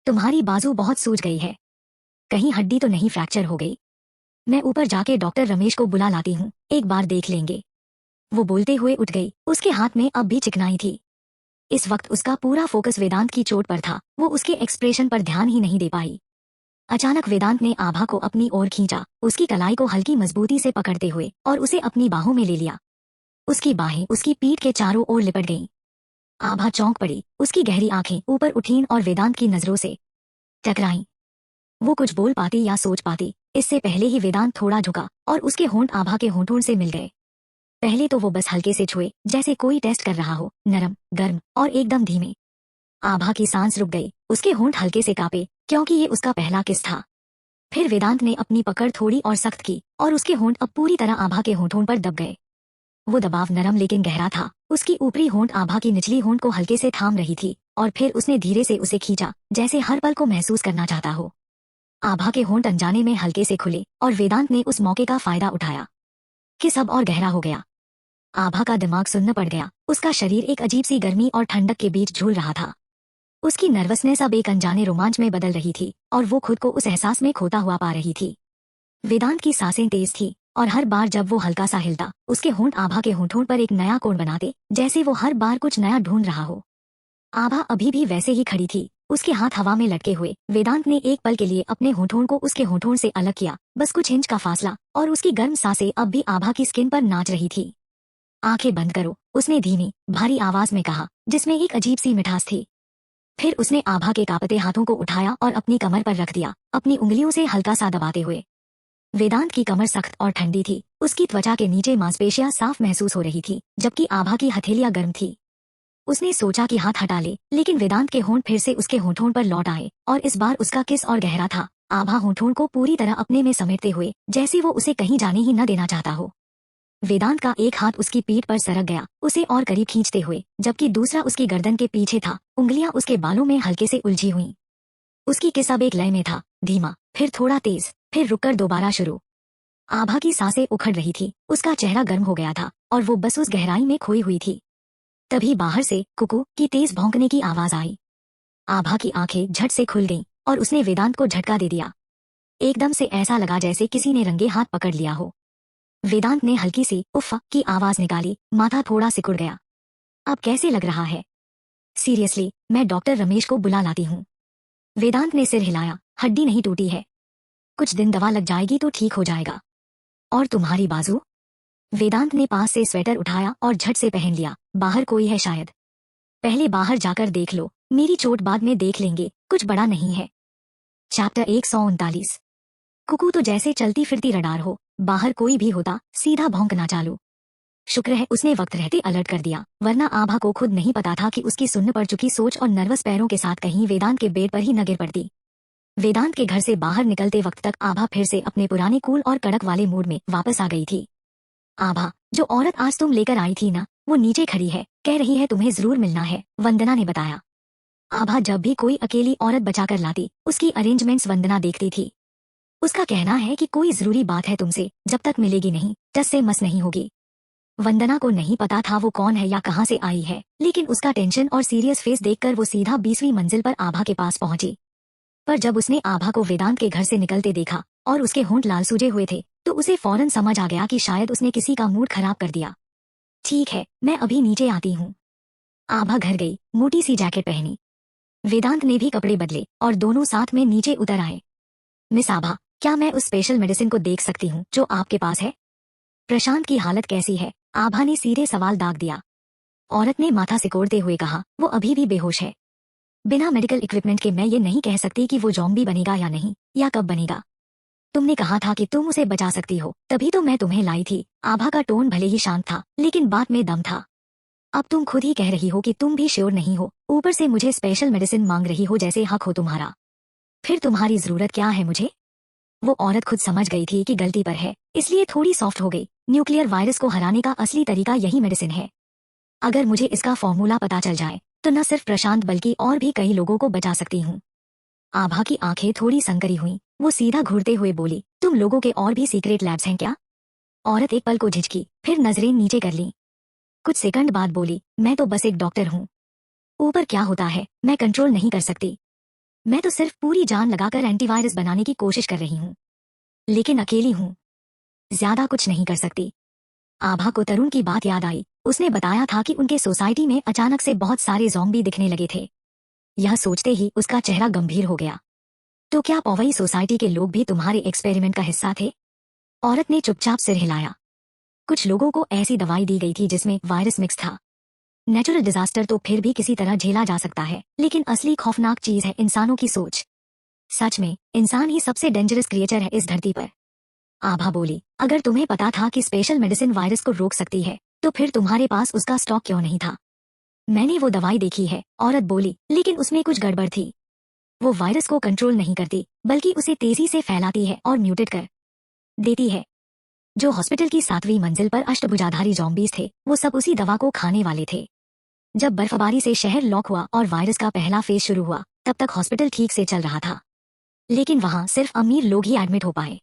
तुम्हारी बाजू बहुत सूज गई है, कहीं हड्डी तो नहीं फ्रैक्चर हो गई? मैं ऊपर जाके डॉक्टर रमेश को बुला लाती हूँ, एक बार देख लेंगे। वो बोलते हुए उठ गई, उसके हाथ में अब भी चिकनाई थी। इस वक्त उसका पूरा फोकस वेदांत की चोट पर था, वो उसके एक्सप्रेशन पर ध्यान ही नहीं दे पाई। अचानक वेदांत ने आभा को अपनी ओर खींचा, उसकी कलाई को हल्की मजबूती से पकड़ते हुए, और उसे अपनी बाहों में ले लिया। उसकी बाहें उसकी पीठ के चारों ओर लिपट गईं। आभा चौंक पड़ी, उसकी गहरी आंखें ऊपर उठीं और वेदांत की नजरों से टकराईं। वो कुछ बोल पाती या सोच पाती, इससे पहले ही वेदांत थोड़ा झुका और उसके होंठ आभा के होंठों से मिल गए। पहले तो वो बस हल्के से छुए, जैसे कोई टेस्ट कर रहा हो, नरम, गर्म और एकदम धीमे। आभा की सांस रुक गई, उसके होंठ हल्के से कांपे, क्योंकि ये उसका पहला किस था। फिर वेदांत ने अपनी पकड़ थोड़ी और सख्त की और उसके होंठ अब पूरी तरह आभा के होंठों पर दब गए। वो दबाव नरम लेकिन गहरा था। उसकी ऊपरी होंठ आभा की निचली होंठ को हल्के से थाम रही थी और फिर उसने धीरे से उसे खींचा, जैसे हर पल को महसूस करना चाहता हो। आभा के होंठ अनजाने में हल्के से खुले और वेदांत ने उस मौके का फायदा उठाया। किस अब और गहरा हो गया। आभा का दिमाग सुन्न पड़ गया। उसका शरीर एक अजीब सी गर्मी और ठंडक के बीच झूल रहा था। उसकी नर्वसनेस अब एक अनजाने रोमांच में बदल रही थी और वो खुद को उस एहसास में खोता हुआ पा रही थी। वेदांत की सांसें तेज थी और हर बार जब वो हल्का सा हिलता, उसके होंठ आभा के होंठों पर एक नया कोण बनाते, जैसे वो हर बार कुछ नया ढूंढ रहा हो। आभा अभी भी वैसे ही खड़ी थी, उसके हाथ हवा में लटके हुए। वेदांत ने एक पल के लिए अपने होंठों को उसके होंठों से अलग किया, बस कुछ इंच का फासला, और उसकी गर्म सांसें अब भी आभा की स्किन पर नाच रही थी। आंखें बंद करो, उसने धीमी भारी आवाज में कहा, जिसमें एक अजीब सी मिठास थी। फिर उसने आभा के कांपते हाथों को उठाया और अपनी कमर पर रख दिया, अपनी उंगलियों से हल्का सा दबाते हुए। वेदांत की कमर सख्त और ठंडी थी, उसकी त्वचा के नीचे मांसपेशियां साफ महसूस हो रही थी, जबकि आभा की हथेलियां गर्म थी। उसने सोचा कि हाथ हटा ले, लेकिन वेदांत के होंठ फिर से उसके होंठों पर लौट आए और इस बार उसका किस और गहरा था। आभा होंठों को पूरी तरह अपने में समेटते हुए, जैसे वो उसे कहीं जाने ही न देना चाहता हो। वेदांत का एक हाथ उसकी पीठ पर सरक गया, उसे और करीब खींचते हुए, जबकि दूसरा उसकी गर्दन के पीछे था। उंगलियां उसके बालों में हल्के से उलझी हुईं। उसकी किस अब एक लय में था, धीमा, फिर थोड़ा तेज, फिर रुककर दोबारा शुरू। आभा की सांसें उखड़ रही थी, उसका चेहरा गर्म हो गया था और वो बस उस गहराई में खोई हुई थी। तभी बाहर से कुकू की तेज भौंकने की आवाज आई। आभा की आंखें झट से खुल गईं और उसने वेदांत को झटका दे दिया। एकदम से ऐसा लगा जैसे किसी ने रंगे हाथ पकड़ लिया हो। वेदांत ने हल्की सी उफ़ की आवाज निकाली, माथा थोड़ा सिकुड़ गया। अब कैसे लग रहा है? सीरियसली, मैं डॉक्टर रमेश को बुला लाती हूँ। वेदांत ने सिर हिलाया, हड्डी नहीं टूटी है, कुछ दिन दवा लग जाएगी तो ठीक हो जाएगा। और तुम्हारी बाजू? वेदांत ने पास से स्वेटर उठाया और झट से पहन लिया। बाहर कोई है शायद। पहले बाहर जाकर देख लो, मेरी चोट बाद में देख लेंगे, कुछ बड़ा नहीं है। चैप्टर 139। कुकू तो जैसे चलती फिरती रडार हो, बाहर कोई भी होता सीधा भौंकना चालू। शुक्र है उसने वक्त रहते अलर्ट कर दिया, वरना आभा को खुद नहीं पता था कि उसकी सुन्न पड़ चुकी सोच और नर्वस पैरों के साथ कहीं वेदांत के बेड पर ही न गिर पड़ती। वेदांत के घर से बाहर निकलते वक्त तक आभा फिर से अपने पुराने कूल और कड़क वाले मूड में वापस आ गई थी। आभा, जो औरत आज तुम लेकर आई थी ना, वो नीचे खड़ी है, कह रही है तुम्हें जरूर मिलना है, वंदना ने बताया। आभा जब भी कोई अकेली औरत बचाकर लाती, उसकी अरेंजमेंट्स वंदना देखती थी। उसका कहना है कि कोई जरूरी बात है तुमसे, जब तक मिलेगी नहीं, टस से मस नहीं होगी। वंदना को नहीं पता था वो कौन है या कहाँ से आई है, लेकिन उसका टेंशन और सीरियस फेस देखकर वो सीधा 20वीं मंजिल पर आभा के पास पहुंची। पर जब उसने आभा को वेदांत के घर से निकलते देखा और उसके होंठ लाल सूजे हुए थे, तो उसे फौरन समझ आ गया कि शायद उसने किसी का मूड खराब कर दिया। ठीक है, मैं अभी नीचे आती हूँ। आभा घर गई, मोटी सी जैकेट पहनी। वेदांत ने भी कपड़े बदले और दोनों साथ में नीचे उतर आए। मिस आभा, क्या मैं उस स्पेशल मेडिसिन को देख सकती हूँ जो आपके पास है? प्रशांत की हालत कैसी है? आभा ने सीधे सवाल दाग दिया। औरत ने माथा सिकोड़ते हुए कहा, वो अभी भी बेहोश है। बिना मेडिकल इक्विपमेंट के मैं ये नहीं कह सकती कि वो ज़ॉम्बी बनेगा या नहीं, या कब बनेगा। तुमने कहा था कि तुम उसे बचा सकती हो, तभी तो मैं तुम्हें लाई थी। आभा का टोन भले ही शांत था, लेकिन बात में दम था। अब तुम खुद ही कह रही हो कि तुम भी श्योर नहीं हो, ऊपर से मुझे स्पेशल मेडिसिन मांग रही हो जैसे हक हो तुम्हारा। फिर तुम्हारी जरूरत क्या है मुझे? वो औरत खुद समझ गई थी कि गलती पर है, इसलिए थोड़ी सॉफ्ट हो गई। न्यूक्लियर वायरस को हराने का असली तरीका यही मेडिसिन है। अगर मुझे इसका फॉर्मूला पता चल जाए, तो न सिर्फ प्रशांत बल्कि और भी कई लोगों को बचा सकती हूँ। आभा की आंखें थोड़ी संकरी हुईं, वो सीधा घूरते हुए बोली, तुम लोगों के और भी सीक्रेट लैब्स हैं क्या? औरत एक पल को झिझकी, फिर नजरें नीचे कर लीं। कुछ सेकंड बाद बोली, मैं तो बस एक डॉक्टर हूँ। ऊपर क्या होता है मैं कंट्रोल नहीं कर सकती। मैं तो सिर्फ पूरी जान लगाकर एंटीवायरस बनाने की कोशिश कर रही हूँ, लेकिन अकेली हूँ, ज्यादा कुछ नहीं कर सकती। आभा को तरुण की बात याद आई। उसने बताया था कि उनके सोसाइटी में अचानक से बहुत सारे ज़ॉम्बी दिखने लगे थे। यह सोचते ही उसका चेहरा गंभीर हो गया। तो क्या पवई सोसाइटी के लोग भी तुम्हारे एक्सपेरिमेंट का हिस्सा थे? औरत ने चुपचाप सिर हिलाया। कुछ लोगों को ऐसी दवाई दी गई थी जिसमें वायरस मिक्स था। नेचुरल डिजास्टर तो फिर भी किसी तरह झेला जा सकता है, लेकिन असली खौफनाक चीज है इंसानों की सोच। सच में इंसान ही सबसे डेंजरस क्रिएचर है इस धरती पर। आभा बोली, अगर तुम्हें पता था कि स्पेशल मेडिसिन वायरस को रोक सकती है, तो फिर तुम्हारे पास उसका स्टॉक क्यों नहीं था? मैंने वो दवाई देखी है, औरत बोली, लेकिन उसमें कुछ गड़बड़ थी। वो वायरस को कंट्रोल नहीं करती, बल्कि उसे तेजी से फैलाती है और म्यूटेट कर देती है। जो हॉस्पिटल की 7वीं मंजिल पर अष्टभुजाधारी जॉम्बीज थे, वो सब उसी दवा को खाने वाले थे। जब बर्फबारी से शहर लॉक हुआ और वायरस का पहला फेज शुरू हुआ, तब तक हॉस्पिटल ठीक से चल रहा था। लेकिन वहां सिर्फ अमीर लोग ही एडमिट हो पाए।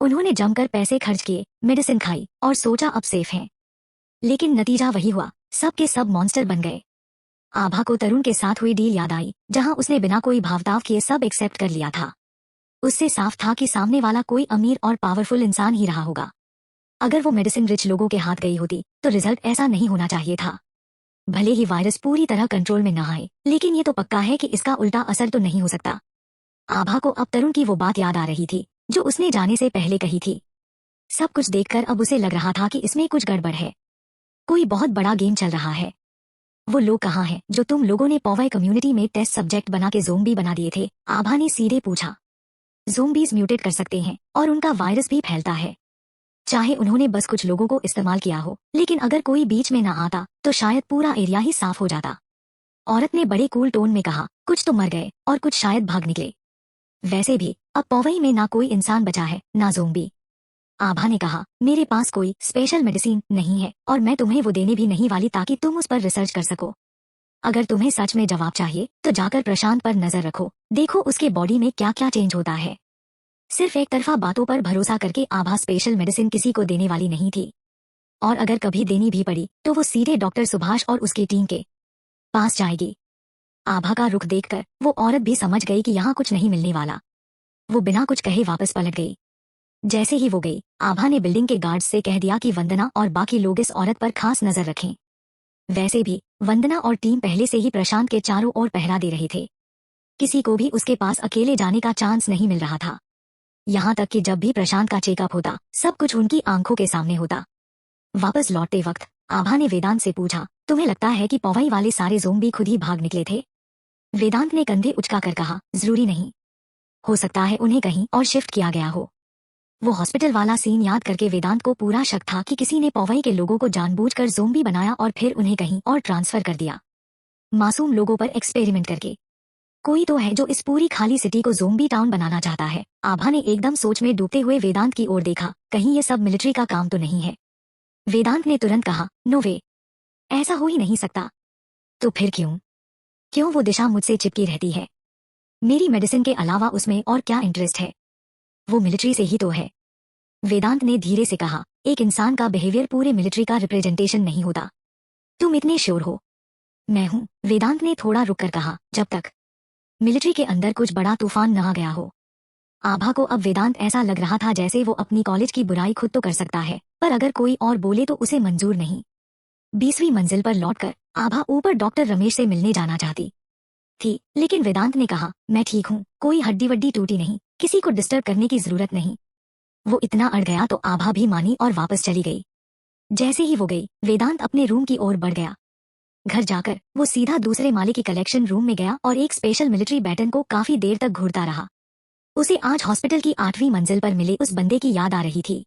उन्होंने जमकर पैसे खर्च किए, मेडिसिन खाई और सोचा अब सेफ हैं। लेकिन नतीजा वही हुआ, सब के सब मॉन्स्टर बन गए। आभा को तरुण के साथ हुई डील याद आई, जहां उसने बिना कोई भावताव किए सब एक्सेप्ट कर लिया था। उससे साफ था कि सामने वाला कोई अमीर और पावरफुल इंसान ही रहा होगा। अगर वो मेडिसिन रिच लोगों के हाथ गई होती, तो रिजल्ट ऐसा नहीं होना चाहिए था। भले ही वायरस पूरी तरह कंट्रोल में न आए, लेकिन ये तो पक्का है कि इसका उल्टा असर तो नहीं हो सकता। आभा को अब तरुण की वो बात याद आ रही थी, जो उसने जाने से पहले कही थी। सब कुछ देखकर अब उसे लग रहा था कि इसमें कुछ गड़बड़ है। कोई बहुत बड़ा गेम चल रहा है। वो लोग कहाँ हैं जो तुम लोगों ने पॉवाई कम्युनिटी में टेस्ट सब्जेक्ट बना के ज़ोंबी बना दिए थे? आभा ने सीधे पूछा। ज़ोंबीज म्यूटेट कर सकते हैं और उनका वायरस भी फैलता है। चाहे उन्होंने बस कुछ लोगों को इस्तेमाल किया हो, लेकिन अगर कोई बीच में न आता तो शायद पूरा एरिया ही साफ हो जाता। औरत ने बड़े कूल टोन में कहा, कुछ तो मर गए और कुछ शायद भाग निकले। वैसे भी अब पॉवई में ना कोई इंसान बचा है, ना ज़ोंबी। आभा ने कहा, मेरे पास कोई स्पेशल मेडिसिन नहीं है और मैं तुम्हें वो देने भी नहीं वाली ताकि तुम उस पर रिसर्च कर सको। अगर तुम्हें सच में जवाब चाहिए तो जाकर प्रशांत पर नजर रखो, देखो उसके बॉडी में क्या क्या चेंज होता है। सिर्फ एक तरफा बातों पर भरोसा करके आभा स्पेशल मेडिसिन किसी को देने वाली नहीं थी। और अगर कभी देनी भी पड़ी तो वो सीधे डॉक्टर सुभाष और उसकी टीम के पास जाएगी। आभा का रुख देखकर वो औरत भी समझ गई कि यहाँ कुछ नहीं मिलने वाला। वो बिना कुछ कहे वापस पलट गई। जैसे ही वो गई, आभा ने बिल्डिंग के गार्ड्स से कह दिया कि वंदना और बाकी लोग इस औरत पर खास नजर रखें। वैसे भी वंदना और टीम पहले से ही प्रशांत के चारों ओर पहरा दे रहे थे। किसी को भी उसके पास अकेले जाने का चांस नहीं मिल रहा था। यहाँ तक कि जब भी प्रशांत का चेकअप होता, सब कुछ उनकी आंखों के सामने होता। वापस लौटते वक्त आभा ने वेदांत से पूछा, तुम्हें लगता है कि पॉवाई वाले सारे ज़ोंबी खुद ही भाग निकले थे? वेदांत ने कंधे उचकाकर कहा, जरूरी नहीं। हो सकता है उन्हें कहीं और शिफ्ट किया गया हो। वो हॉस्पिटल वाला सीन याद करके वेदांत को पूरा शक था कि किसी ने पॉवाई के लोगों को जानबूझकर ज़ोंबी बनाया और फिर उन्हें कहीं और ट्रांसफर कर दिया, मासूम लोगों पर एक्सपेरिमेंट करके। कोई तो है जो इस पूरी खाली सिटी को ज़ोंबी टाउन बनाना चाहता है। आभा ने एकदम सोच में डूबते हुए वेदांत की ओर देखा, कहीं ये सब मिलिट्री का काम तो नहीं है? वेदांत ने तुरंत कहा, नो वे, ऐसा हो ही नहीं सकता। तो फिर क्यों क्यों वो दिशा मुझसे चिपकी रहती है? मेरी मेडिसिन के अलावा उसमें और क्या इंटरेस्ट है? वो मिलिट्री से ही तो है। वेदांत ने धीरे से कहा, एक इंसान का बिहेवियर पूरे मिलिट्री का रिप्रेजेंटेशन नहीं होता। तुम इतने श्योर हो? मैं हूँ, वेदांत ने थोड़ा रुक कर कहा, जब तक मिलिट्री के अंदर कुछ बड़ा तूफान न आ गया हो। आभा को अब वेदांत ऐसा लग रहा था जैसे वो अपनी कॉलेज की बुराई खुद तो कर सकता है, पर अगर कोई और बोले तो उसे मंजूर नहीं। 20वीं मंजिल पर लौटकर आभा ऊपर डॉक्टर रमेश से मिलने जाना चाहती थी, लेकिन वेदांत ने कहा, मैं ठीक हूँ, कोई हड्डी वड्डी टूटी नहीं, किसी को डिस्टर्ब करने की जरूरत नहीं। वो इतना अड़ गया तो आभा भी मानी और वापस चली गई। जैसे ही वो गई, वेदांत अपने रूम की ओर बढ़ गया। घर जाकर वो सीधा दूसरे माले की कलेक्शन रूम में गया और एक स्पेशल मिलिट्री बैटन को काफी देर तक घूरता रहा। उसे आज हॉस्पिटल की 8वीं मंजिल पर मिले उस बंदे की याद आ रही थी।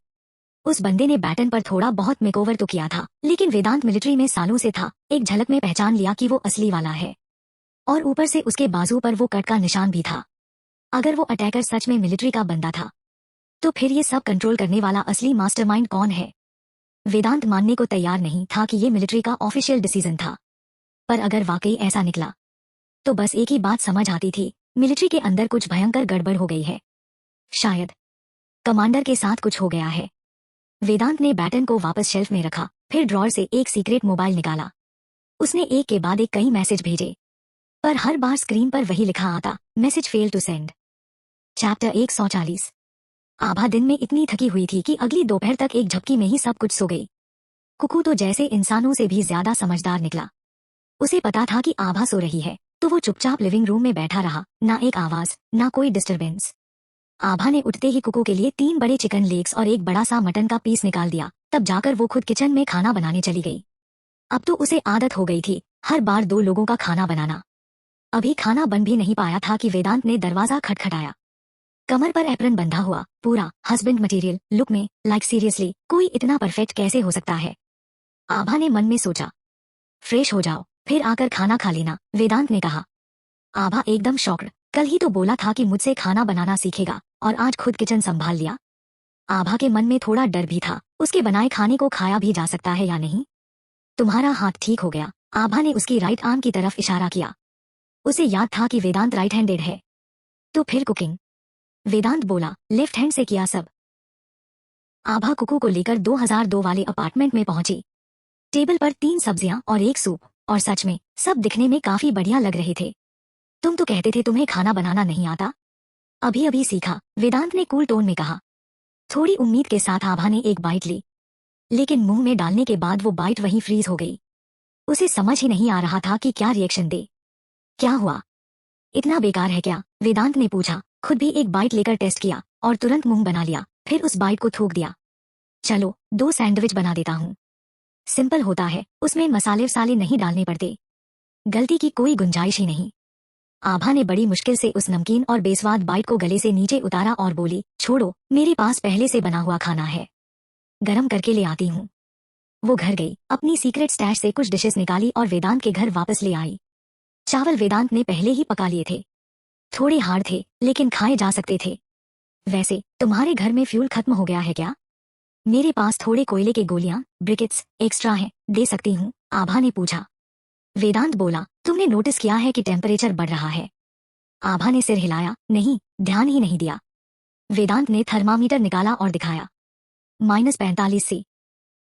उस बंदे ने बैटन पर थोड़ा बहुत मेकओवर तो किया था, लेकिन वेदांत मिलिट्री में सालों से था, एक झलक में पहचान लिया कि वो असली वाला है। और ऊपर से उसके बाजू पर वो कट का निशान भी था। अगर वो अटैकर सच में मिलिट्री का बंदा था, तो फिर ये सब कंट्रोल करने वाला असली मास्टरमाइंड कौन है? वेदांत मानने को तैयार नहीं था कि ये मिलिट्री का ऑफिशियल डिसीजन था, पर अगर वाकई ऐसा निकला तो बस एक ही बात समझ आती थी, मिलिट्री के अंदर कुछ भयंकर गड़बड़ हो गई है। शायद कमांडर के साथ कुछ हो गया है। वेदांत ने बैटन को वापस शेल्फ में रखा, फिर ड्रॉर से एक सीक्रेट मोबाइल निकाला। उसने एक के बाद एक कई मैसेज भेजे, पर हर बार स्क्रीन पर वही लिखा आता, message fail to send. Chapter 140। Abha दिन में इतनी थकी हुई थी कि अगली दोपहर तक एक झपकी में ही सब कुछ सो गई। कुकू तो जैसे इंसानों से भी ज्यादा समझदार निकला। उसे पता था कि आभा सो रही है, तो वो चुपचाप लिविंग रूम में बैठा रहा, ना एक आवाज, ना कोई डिस्टरबेंस। आभा ने उठते ही कुकू के लिए 3 बड़े चिकन लेग्स और एक बड़ा सा मटन का पीस निकाल दिया, तब जाकर वो खुद किचन में खाना बनाने चली गई। अब तो उसे आदत हो गई थी हर बार 2 लोगों का खाना बनाना। अभी खाना बन भी नहीं पाया था कि वेदांत ने दरवाजा खटखटाया। कमर पर एप्रन बंधा हुआ, पूरा हस्बैंड मटेरियल लुक में, लाइक सीरियसली, कोई इतना परफेक्ट कैसे हो सकता है? आभा ने मन में सोचा। फ्रेश हो जाओ, फिर आकर खाना खा लेना, वेदांत ने कहा। आभा एकदम शॉक्ड, कल ही तो बोला था कि मुझसे खाना बनाना सीखेगा और आज खुद किचन संभाल लिया। आभा के मन में थोड़ा डर भी था, उसके बनाए खाने को खाया भी जा सकता है या नहीं। तुम्हारा हाथ ठीक हो गया। आभा ने उसकी राइट आर्म की तरफ इशारा किया। उसे याद था कि वेदांत राइट हैंडेड है। तो फिर कुकिंग? वेदांत बोला, लेफ्ट हैंड से किया सब। आभा कुकू को लेकर 2002 वाले अपार्टमेंट में पहुंची। टेबल पर 3 सब्जियां और एक सूप, और सच में सब दिखने में काफी बढ़िया लग रहे थे। तुम तो कहते थे तुम्हें खाना बनाना नहीं आता। अभी अभी सीखा, वेदांत ने कूल टोन में कहा। थोड़ी उम्मीद के साथ आभा ने एक बाइट ली, लेकिन मुंह में डालने के बाद वो बाइट वहीं फ्रीज हो गई। उसे समझ ही नहीं आ रहा था कि क्या रिएक्शन दे। क्या हुआ? इतना बेकार है क्या? वेदांत ने पूछा। खुद भी एक बाइट लेकर टेस्ट किया और तुरंत मुंह बना लिया, फिर उस बाइट को थूक दिया। चलो 2 सैंडविच बना देता हूँ। सिंपल होता है, उसमें मसाले वसाले नहीं डालने पड़ते। गलती की कोई गुंजाइश ही नहीं। आभा ने बड़ी मुश्किल से उस नमकीन और बेस्वाद बाइट को गले से नीचे उतारा और बोली, छोड़ो, मेरे पास पहले से बना हुआ खाना है, गरम करके ले आती हूँ। वो घर गई, अपनी सीक्रेट स्टैश से कुछ डिशेस निकाली और वेदांत के घर वापस ले आई। चावल वेदांत ने पहले ही पका लिए थे। थोड़े हार्ड थे, लेकिन खाए जा सकते थे। वैसे तुम्हारे घर में फ्यूल खत्म हो गया है क्या? मेरे पास थोड़े कोयले के गोलियां, ब्रिकेट्स एक्स्ट्रा हैं, दे सकती हूँ, आभा ने पूछा। वेदांत बोला, तुमने नोटिस किया है कि टेम्परेचर बढ़ रहा है? आभा ने सिर हिलाया, नहीं, ध्यान ही नहीं दिया। वेदांत ने थर्मामीटर निकाला और दिखाया। -45 से।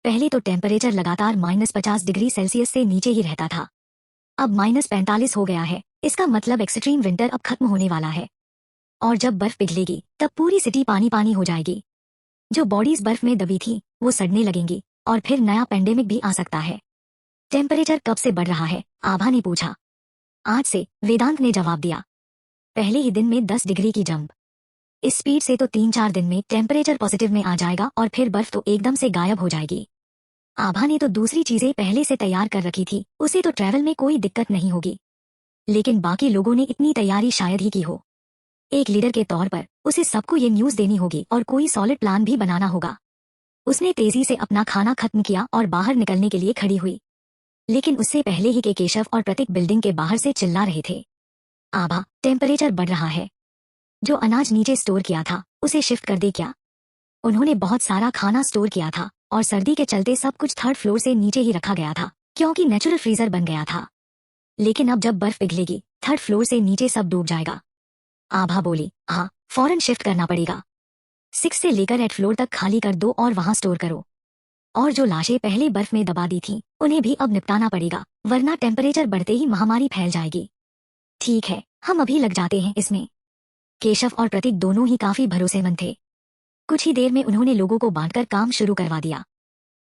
पहले तो टेम्परेचर लगातार -50 डिग्री सेल्सियस से नीचे ही रहता था। अब -45 हो गया है, इसका मतलब एक्सट्रीम विंटर अब खत्म होने वाला है। और जब बर्फ पिघलेगी तब पूरी सिटी पानी पानी हो जाएगी। जो बॉडीज बर्फ में दबी थी वो सड़ने लगेंगी और फिर नया पेंडेमिक भी आ सकता है। टेम्परेचर कब से बढ़ रहा है? आभा ने पूछा। आज से, वेदांत ने जवाब दिया। पहले ही दिन में 10 डिग्री की जंप। इस स्पीड से तो 3-4 दिन में टेम्परेचर पॉजिटिव में आ जाएगा और फिर बर्फ तो एकदम से गायब हो जाएगी। आभा ने तो दूसरी चीजें पहले से तैयार कर रखी थी, उसे तो ट्रैवल में कोई दिक्कत नहीं होगी। लेकिन बाकी लोगों ने इतनी तैयारी शायद ही की हो। एक लीडर के तौर पर उसे सबको ये न्यूज देनी होगी और कोई सॉलिड प्लान भी बनाना होगा। उसने तेजी से अपना खाना खत्म किया और बाहर निकलने के लिए खड़ी हुई, लेकिन उससे पहले ही के केशव और प्रतीक बिल्डिंग के बाहर से चिल्ला रहे थे, आभा, टेम्परेचर बढ़ रहा है। जो अनाज नीचे स्टोर किया था उसे शिफ्ट कर दे क्या? उन्होंने बहुत सारा खाना स्टोर किया था और सर्दी के चलते सब कुछ 3rd फ्लोर से नीचे ही रखा गया था, क्योंकि नेचुरल फ्रीजर बन गया था। लेकिन अब जब बर्फ पिघलेगी 3rd फ्लोर से नीचे सब डूब जाएगा। आभा बोली, हाँ, फौरन शिफ्ट करना पड़ेगा। 6 से लेकर 8 फ्लोर तक खाली कर दो और वहां स्टोर करो। और जो लाशें पहले बर्फ में दबा दी थी उन्हें भी अब निपटाना पड़ेगा, वरना टेम्परेचर बढ़ते ही महामारी फैल जाएगी। ठीक है, हम अभी लग जाते हैं इसमें। केशव और प्रतीक दोनों ही काफी भरोसेमंद थे। कुछ ही देर में उन्होंने लोगों को बांटकर काम शुरू करवा दिया।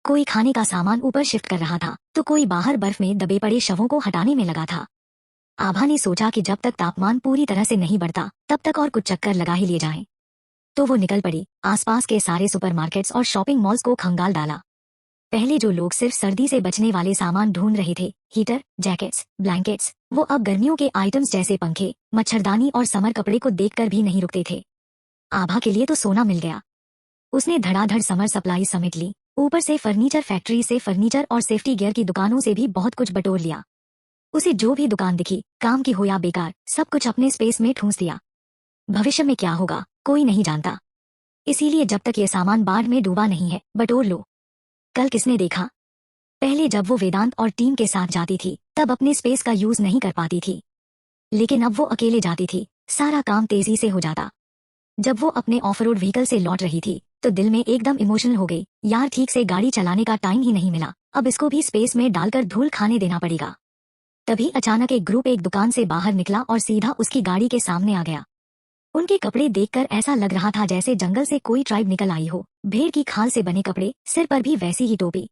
कोई खाने का सामान ऊपर शिफ्ट कर रहा था तो कोई बाहर बर्फ में दबे पड़े शवों को हटाने में लगा था। आभा ने सोचा कि जब तक तापमान पूरी तरह से नहीं बढ़ता तब तक और कुछ चक्कर लगा ही लिए जाएं। तो वो निकल पड़ी, आसपास के सारे सुपरमार्केट्स और शॉपिंग मॉल्स को खंगाल डाला। पहले जो लोग सिर्फ सर्दी से बचने वाले सामान ढूंढ रहे थे, हीटर, जैकेट्स, ब्लैंकेट्स, वो अब गर्मियों के आइटम्स जैसे पंखे, मच्छरदानी और समर कपड़े को देखकर भी नहीं रुकते थे। आभा के लिए तो सोना मिल गया। उसने धड़ाधड़ समर सप्लाई समेट ली, ऊपर से फर्नीचर फैक्ट्री से फर्नीचर और सेफ्टी गियर की दुकानों से भी बहुत कुछ बटोर लिया। उसे जो भी दुकान दिखी, काम की हो या बेकार, सब कुछ अपने स्पेस में ठूंस दिया। भविष्य में क्या होगा कोई नहीं जानता, इसीलिए जब तक ये सामान बाढ़ में डूबा नहीं है बटोर लो। कल किसने देखा, पहले जब वो वेदांत और टीम के साथ जाती थी तब अपने स्पेस का यूज नहीं कर पाती थी, लेकिन अब वो अकेले जाती थी, सारा काम तेजी से हो जाता। जब वो अपने ऑफ रोड व्हीकल से लौट रही थी तो दिल में एकदम इमोशनल हो गई, यार ठीक से गाड़ी चलाने का टाइम ही नहीं मिला, अब इसको भी स्पेस में डालकर धूल खाने देना पड़ेगा। तभी अचानक एक ग्रुप एक दुकान से बाहर निकला और सीधा उसकी गाड़ी के सामने आ गया। उनके कपड़े देखकर ऐसा लग रहा था जैसे जंगल से कोई ट्राइब निकल आई हो, भेड़ की खाल से बने कपड़े, सिर पर भी वैसी ही टोपी।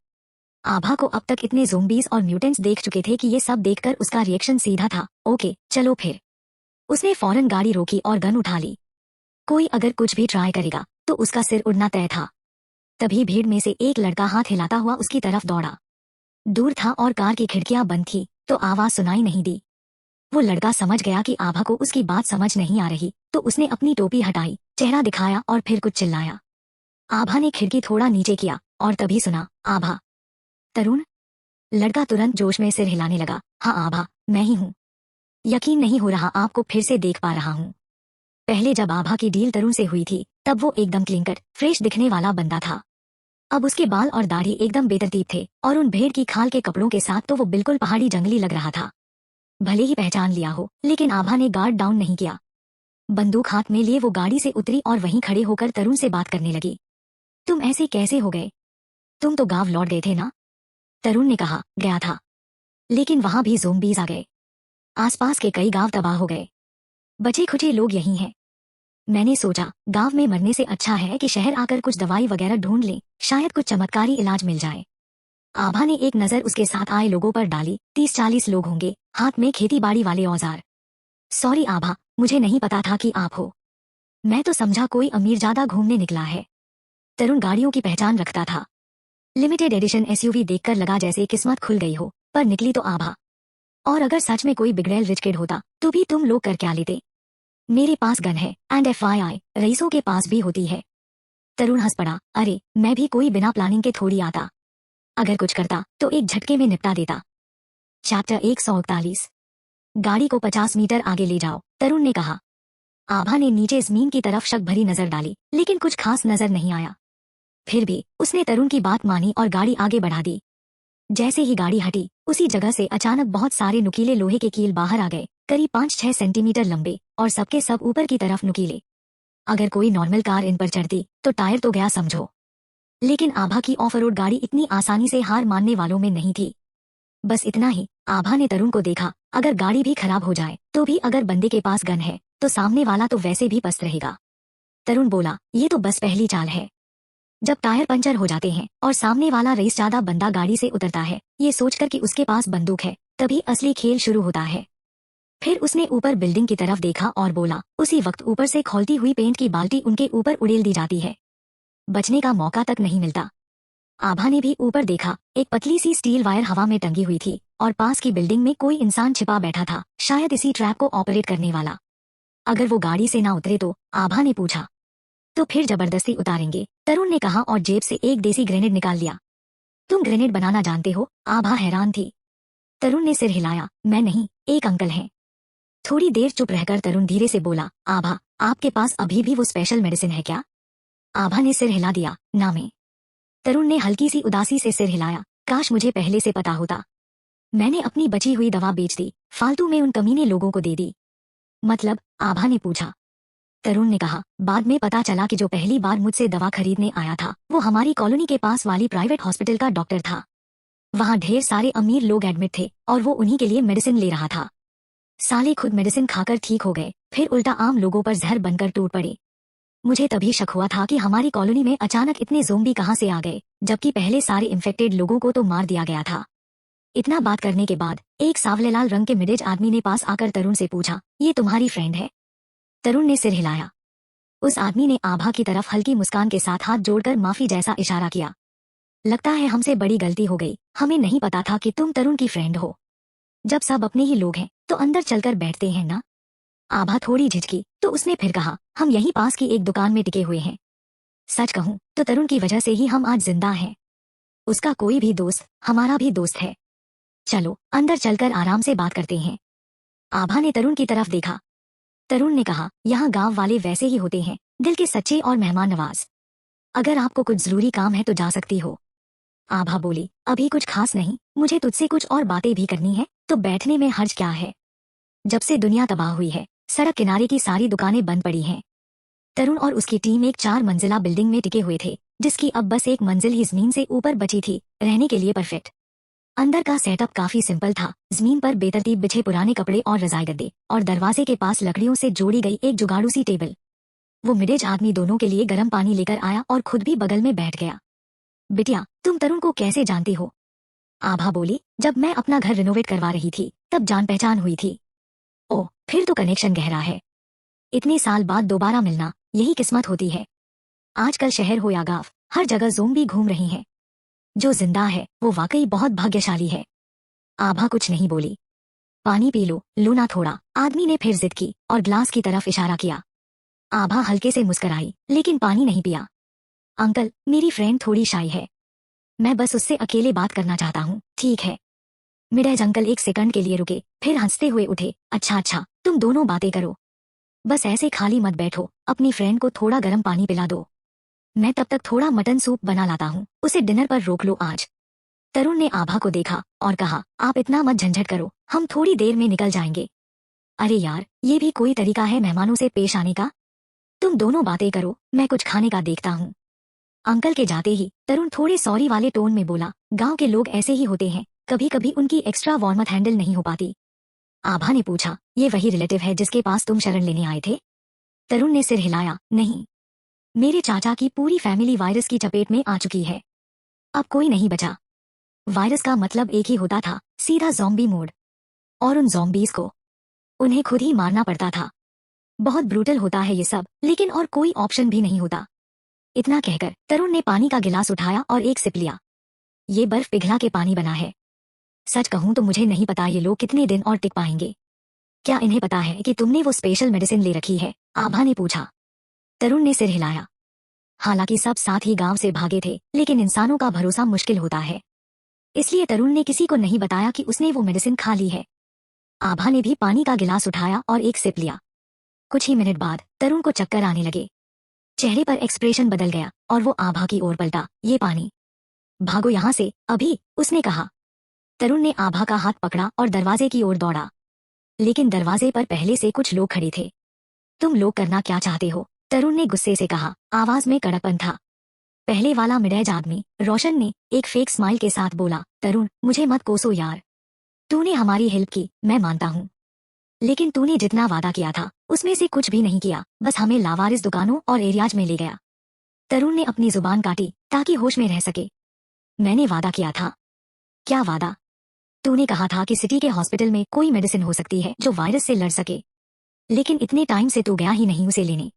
आभा को अब तक इतने ज़ोंबीज और म्यूटेंट्स देख चुके थे कि ये सब देखकर उसका रिएक्शन सीधा था, ओके चलो फिर। उसने फौरन गाड़ी रोकी और गन उठा ली। कोई अगर कुछ भी ट्राई करेगा तो उसका सिर उड़ना तय था। तभी भीड़ में से एक लड़का हाथ हिलाता हुआ उसकी तरफ दौड़ा। दूर था और कार की खिड़कियां बंद थी तो आवाज सुनाई नहीं दी। वो लड़का समझ गया कि आभा को उसकी बात समझ नहीं आ रही, तो उसने अपनी टोपी हटाई, चेहरा दिखाया और फिर कुछ चिल्लाया। आभा ने खिड़की थोड़ा नीचे किया और तभी सुना, आभा। तरुण। लड़का तुरंत जोश में सिर हिलाने लगा, हाँ आभा, मैं ही हूँ। यकीन नहीं हो रहा आपको फिर से देख पा रहा हूँ। पहले जब आभा की डील तरुण से हुई थी तब वो एकदम क्लीन कट फ्रेश दिखने वाला बंदा था। अब उसके बाल और दाढ़ी एकदम बेतरतीब थे और उन भेड़ की खाल के कपड़ों के साथ तो वो बिल्कुल पहाड़ी जंगली लग रहा था। भले ही पहचान लिया हो लेकिन आभा ने गार्ड डाउन नहीं किया। बंदूक हाथ में लिए वो गाड़ी से उतरी और वहीं खड़े होकर तरुण से बात करने लगी। तुम ऐसे कैसे हो गए? तुम तो गांव लौट गए थे ना? तरुण ने कहा, गया था, लेकिन वहां भी ज़ोंबीज आ गए। आसपास के कई गांव तबाह हो गए। बचे खुचे लोग यही हैं। मैंने सोचा गांव में मरने से अच्छा है कि शहर आकर कुछ दवाई वगैरह ढूंढ लें, शायद कुछ चमत्कारी इलाज मिल जाए। आभा ने एक नजर उसके साथ आए लोगों पर डाली। 30-40 लोग होंगे, हाथ में खेती बाड़ी वाले औजार। सॉरी आभा, मुझे नहीं पता था कि आप हो। मैं तो समझा कोई अमीरजादा घूमने निकला है। तरुण गाड़ियों की पहचान रखता था। लिमिटेड एडिशन एसयूवी देखकर लगा जैसे किस्मत खुल गई हो, पर निकली तो आभा। और अगर सच में कोई बिगड़ैल रिच किड होता तो भी तुम लोग कर क्या लेते? मेरे पास गन है एंड FYI रईसों के पास भी होती है। तरुण हंस पड़ा, अरे मैं भी कोई बिना प्लानिंग के थोड़ी आता। अगर कुछ करता तो एक झटके में निपटा देता। चैप्टर 141। गाड़ी को 50 मीटर आगे ले जाओ, तरुण ने कहा। आभा ने नीचे जमीन की तरफ शक भरी नजर डाली लेकिन कुछ खास नजर नहीं आया। फिर भी उसने तरुण की बात मानी और गाड़ी आगे बढ़ा दी। जैसे ही गाड़ी हटी उसी जगह से अचानक बहुत सारे नुकीले लोहे के कील बाहर आ गए, करीब 5-6 सेंटीमीटर लंबे और सबके सब ऊपर की तरफ नुकीले। अगर कोई नॉर्मल कार इन पर चढ़ती तो टायर तो गया समझो। लेकिन आभा की ऑफ रोड गाड़ी इतनी आसानी से हार मानने वालों में नहीं थी। बस इतना ही। आभा ने तरुण को देखा, अगर गाड़ी भी खराब हो जाए तो भी अगर बंदे के पास गन है तो सामने वाला तो वैसे भी पस्त रहेगा। तरुण बोला, ये तो बस पहली चाल है। जब टायर पंचर हो जाते हैं और सामने वाला रईस ज्यादा बंदा गाड़ी से उतरता है ये सोचकर कि उसके पास बंदूक है, तभी असली खेल शुरू होता है। फिर उसने ऊपर बिल्डिंग की तरफ देखा और बोला, उसी वक्त ऊपर से खौलती हुई पेंट की बाल्टी उनके ऊपर उड़ेल दी जाती है। बचने का मौका तक नहीं मिलता। आभा ने भी ऊपर देखा, एक पतली सी स्टील वायर हवा में टंगी हुई थी और पास की बिल्डिंग में कोई इंसान छिपा बैठा था, शायद इसी ट्रैप को ऑपरेट करने वाला। अगर वो गाड़ी से ना उतरे तो? आभा ने पूछा। तो फिर जबरदस्ती उतारेंगे, तरुण ने कहा और जेब से एक देसी ग्रेनेड निकाल लिया। तुम ग्रेनेड बनाना जानते हो? आभा हैरान थी। तरुण ने सिर हिलाया, मैं नहीं, एक अंकल हैं। थोड़ी देर चुप रहकर तरुण धीरे से बोला, आभा आपके पास अभी भी वो स्पेशल मेडिसिन है क्या? आभा ने सिर हिला दिया, ना मैं। तरुण ने हल्की सी उदासी से सिर हिलाया, काश मुझे पहले से पता होता। मैंने अपनी बची हुई दवा बेच दी, फालतू में उन कमीने लोगों को दे दी। मतलब? आभा ने पूछा। तरुण ने कहा, बाद में पता चला कि जो पहली बार मुझसे दवा खरीदने आया था वो हमारी कॉलोनी के पास वाली प्राइवेट हॉस्पिटल का डॉक्टर था। वहाँ ढेर सारे अमीर लोग एडमिट थे और वो उन्हीं के लिए मेडिसिन ले रहा था। साले खुद मेडिसिन खाकर ठीक हो गए, फिर उल्टा आम लोगों पर जहर बनकर टूट पड़े। मुझे तभी शक हुआ था कि हमारी कॉलोनी में अचानक इतने ज़ोंबी कहाँ से आ गए, जबकि पहले सारे इन्फेक्टेड लोगों को तो मार दिया गया था। इतना बात करने के बाद एक सावले लाल रंग के मिडिल आदमी ने पास आकर तरुण से पूछा, ये तुम्हारी फ्रेंड है? तरुण ने सिर हिलाया। उस आदमी ने आभा की तरफ हल्की मुस्कान के साथ हाथ जोड़कर माफी जैसा इशारा किया। लगता है हमसे बड़ी गलती हो गई, हमें नहीं पता था कि तुम तरुण की फ्रेंड हो। जब सब अपने ही लोग हैं तो अंदर चलकर बैठते हैं ना? आभा थोड़ी झिझकी तो उसने फिर कहा, हम यहीं पास की एक दुकान में टिके हुए हैं। सच कहूं तो तरुण की वजह से ही हम आज जिंदा हैं। उसका कोई भी दोस्त हमारा भी दोस्त है। चलो अंदर चलकर आराम से बात करते हैं। आभा ने तरुण की तरफ देखा। तरुण ने कहा, यहाँ गांव वाले वैसे ही होते हैं, दिल के सच्चे और मेहमान नवाज। अगर आपको कुछ जरूरी काम है तो जा सकती हो। आभा बोली, अभी कुछ खास नहीं, मुझे तुझसे कुछ और बातें भी करनी है, तो बैठने में हर्ज क्या है? जब से दुनिया तबाह हुई है सड़क किनारे की सारी दुकानें बंद पड़ी हैं। तरुण और उसकी टीम एक 4 मंजिला बिल्डिंग में टिके हुए थे, जिसकी अब बस एक मंजिल ही जमीन से ऊपर बची थी, रहने के लिए परफेक्ट। अंदर का सेटअप काफी सिंपल था, जमीन पर बेतरतीब बिछे पुराने कपड़े और रजाई गद्दे और दरवाजे के पास लकड़ियों से जोड़ी गई एक जुगाड़ू सी टेबल। वो मिडिल आदमी दोनों के लिए गर्म पानी लेकर आया और खुद भी बगल में बैठ गया। बिटिया, तुम तरुण को कैसे जानती हो? आभा बोली, जब मैं अपना घर रिनोवेट करवा रही थी तब जान पहचान हुई थी। ओह, फिर तो कनेक्शन गहरा है। इतने साल बाद दोबारा मिलना, यही किस्मत होती है। आजकल शहर हो या गांव, हर जगह ज़ोंबी घूम रही हैं। जो जिंदा है वो वाकई बहुत भाग्यशाली है। आभा कुछ नहीं बोली। पानी पी लो ना थोड़ा, आदमी ने फिर जिद की और ग्लास की तरफ इशारा किया। आभा हल्के से मुस्कुराई लेकिन पानी नहीं पिया। अंकल, मेरी फ्रेंड थोड़ी शाई है, मैं बस उससे अकेले बात करना चाहता हूँ, ठीक है? मिडैज अंकल एक सेकंड के लिए रुके, फिर हंसते हुए उठे। अच्छा अच्छा, तुम दोनों बातें करो, बस ऐसे खाली मत बैठो। अपनी फ्रेंड को थोड़ा गर्म पानी पिला दो, मैं तब तक थोड़ा मटन सूप बना लाता हूँ। उसे डिनर पर रोक लो आज। तरुण ने आभा को देखा और कहा, आप इतना मत झंझट करो, हम थोड़ी देर में निकल जाएंगे। अरे यार, ये भी कोई तरीका है मेहमानों से पेश आने का? तुम दोनों बातें करो, मैं कुछ खाने का देखता हूँ। अंकल के जाते ही तरुण थोड़े सॉरी वाले टोन में बोला, गांव के लोग ऐसे ही होते हैं, कभी कभी उनकी एक्स्ट्रा वार्मथ हैंडल नहीं हो पाती। आभा ने पूछा, ये वही रिलेटिव है जिसके पास तुम शरण लेने आए थे? तरुण ने सिर हिलाया, नहीं, मेरे चाचा की पूरी फैमिली वायरस की चपेट में आ चुकी है, अब कोई नहीं बचा। वायरस का मतलब एक ही होता था, सीधा ज़ॉम्बी मोड। और उन ज़ॉम्बीज को उन्हें खुद ही मारना पड़ता था। बहुत ब्रूटल होता है ये सब, लेकिन और कोई ऑप्शन भी नहीं होता। इतना कहकर तरुण ने पानी का गिलास उठाया और एक सिप लिया। ये बर्फ पिघला के पानी बना है। सच कहूं तो मुझे नहीं पता ये लोग कितने दिन और टिक पाएंगे। क्या इन्हें पता है कि तुमने वो स्पेशल मेडिसिन ले रखी है? आभा ने पूछा। तरुण ने सिर हिलाया। हालांकि सब साथ ही गांव से भागे थे, लेकिन इंसानों का भरोसा मुश्किल होता है, इसलिए तरुण ने किसी को नहीं बताया कि उसने वो मेडिसिन खा ली है। आभा ने भी पानी का गिलास उठाया और एक सिप लिया। कुछ ही मिनट बाद तरुण को चक्कर आने लगे। चेहरे पर एक्सप्रेशन बदल गया और वो आभा की ओर पलटा। ये पानी, भागो यहाँ से अभी, उसने कहा। तरुण ने आभा का हाथ पकड़ा और दरवाजे की ओर दौड़ा, लेकिन दरवाजे पर पहले से कुछ लोग खड़े थे। तुम लोग करना क्या चाहते हो? तरुण ने गुस्से से कहा, आवाज में कड़कपन था। पहले वाला मिडैज आदमी, रोशन ने एक फेक स्माइल के साथ बोला, तरुण मुझे मत कोसो यार, तूने हमारी हेल्प की, मैं मानता हूँ, लेकिन तूने जितना वादा किया था उसमें से कुछ भी नहीं किया, बस हमें लावारिस दुकानों और एरियाज में ले गया। तरुण ने अपनी जुबान काटी ताकि होश में रह सके। मैंने वादा किया था। क्या वादा? तूने कहा था कि सिटी के हॉस्पिटल में कोई मेडिसिन हो सकती है जो वायरस से लड़ सके, लेकिन इतने टाइम से तू गया ही नहीं उसे लेने।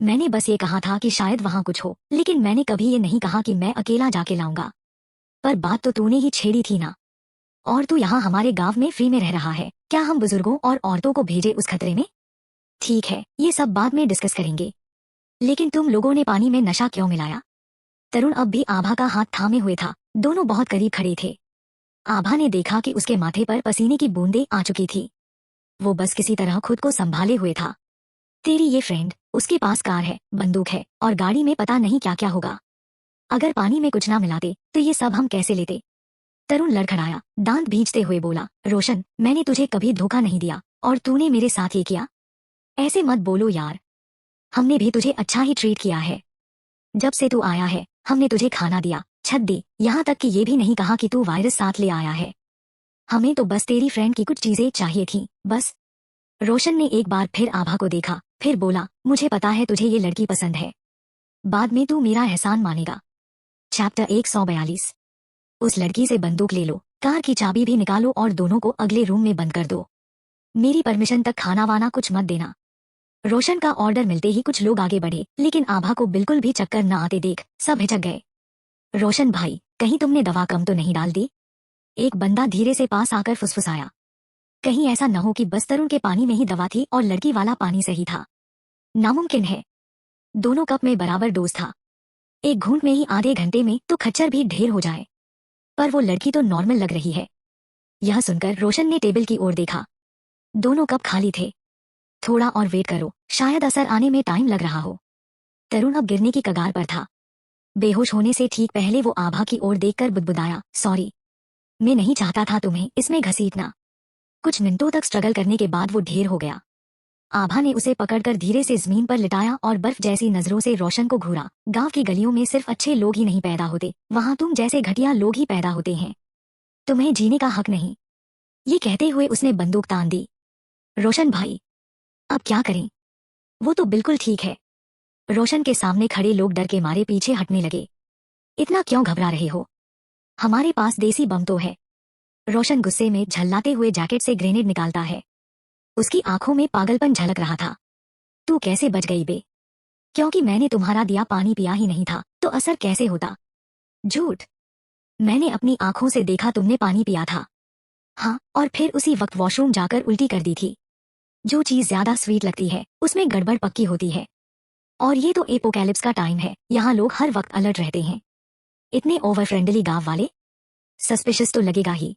मैंने बस ये कहा था कि शायद वहाँ कुछ हो, लेकिन मैंने कभी ये नहीं कहा कि मैं अकेला जाके लाऊंगा। पर बात तो तूने ही छेड़ी थी ना। और तू यहाँ हमारे गांव में फ्री में रह रहा है, क्या हम बुजुर्गों और औरतों को भेजे उस खतरे में? ठीक है, ये सब बाद में डिस्कस करेंगे, लेकिन तुम लोगों ने पानी में नशा क्यों मिलाया? तरुण अब भी आभा का हाथ थामे हुए था। दोनों बहुत करीब खड़े थे। आभा ने देखा कि उसके माथे पर पसीने की बूंदें आ चुकी थी। वो बस किसी तरह खुद को संभाले हुए था। तेरी ये फ्रेंड, उसके पास कार है, बंदूक है और गाड़ी में पता नहीं क्या क्या होगा। अगर पानी में कुछ ना मिलाते तो ये सब हम कैसे लेते? तरुण लड़खड़ाया, दांत भींचते हुए बोला, रोशन मैंने तुझे कभी धोखा नहीं दिया और तूने मेरे साथ ये किया। ऐसे मत बोलो यार, हमने भी तुझे अच्छा ही ट्रीट किया है। जब से तू आया है हमने तुझे खाना दिया, छत दी, यहाँ तक कि ये भी नहीं कहा कि तू वायरस साथ ले आया है। हमें तो बस तेरी फ्रेंड की कुछ चीजें चाहिए थी, बस। रोशन ने एक बार फिर आभा को देखा, फिर बोला, मुझे पता है तुझे ये लड़की पसंद है, बाद में तू मेरा एहसान मानेगा। चैप्टर 142। उस लड़की से बंदूक ले लो, कार की चाबी भी निकालो और दोनों को अगले रूम में बंद कर दो। मेरी परमिशन तक खाना वाना कुछ मत देना। रोशन का ऑर्डर मिलते ही कुछ लोग आगे बढ़े, लेकिन आभा को बिल्कुल भी चक्कर न आते देख सब हिचक गए। रोशन भाई, कहीं तुमने दवा कम तो नहीं डाल दी? एक बंदा धीरे से पास आकर फुसफुसाया। कहीं ऐसा न हो कि बस तरुण के पानी में ही दवा थी और लड़की वाला पानी सही था। नामुमकिन है, दोनों कप में बराबर डोज था। एक घूंट में ही आधे घंटे में तो खच्चर भी ढेर हो जाए। पर वो लड़की तो नॉर्मल लग रही है। यह सुनकर रोशन ने टेबल की ओर देखा। दोनों कप खाली थे। थोड़ा और वेट करो, शायद असर आने में टाइम लग रहा हो। तरुण अब गिरने की कगार पर था। बेहोश होने से ठीक पहले वो आभा की ओर देखकर बुदबुदाया, सॉरी, मैं नहीं चाहता था तुम्हें इसमें घसीटना। कुछ मिनटों तक स्ट्रगल करने के बाद वो ढेर हो गया। आभा ने उसे पकड़कर धीरे से जमीन पर लिटाया और बर्फ जैसी नजरों से रोशन को घूरा। गांव की गलियों में सिर्फ अच्छे लोग ही नहीं पैदा होते, वहाँ तुम जैसे घटिया लोग ही पैदा होते हैं। तुम्हें जीने का हक नहीं। ये कहते हुए उसने बंदूक तान दी। रोशन भाई, अब क्या करें? वो तो बिल्कुल ठीक है। रोशन के सामने खड़े लोग डर के मारे पीछे हटने लगे। इतना क्यों घबरा रहे हो? हमारे पास देसी बम तो है। रोशन गुस्से में झल्लाते हुए जैकेट से ग्रेनेड निकालता है। उसकी आंखों में पागलपन झलक रहा था। तू कैसे बच गई बे? क्योंकि मैंने तुम्हारा दिया पानी पिया ही नहीं था तो असर कैसे होता? झूठ। मैंने अपनी आंखों से देखा तुमने पानी पिया था। हाँ, और फिर उसी वक्त वॉशरूम जाकर उल्टी कर दी थी। जो चीज ज्यादा स्वीट लगती है उसमें गड़बड़ पक्की होती है। और ये तो एपोकैलिप्स का टाइम है, यहाँ लोग हर वक्त अलर्ट रहते हैं। इतने ओवर फ्रेंडली गांव वाले, सस्पिशियस तो लगेगा ही।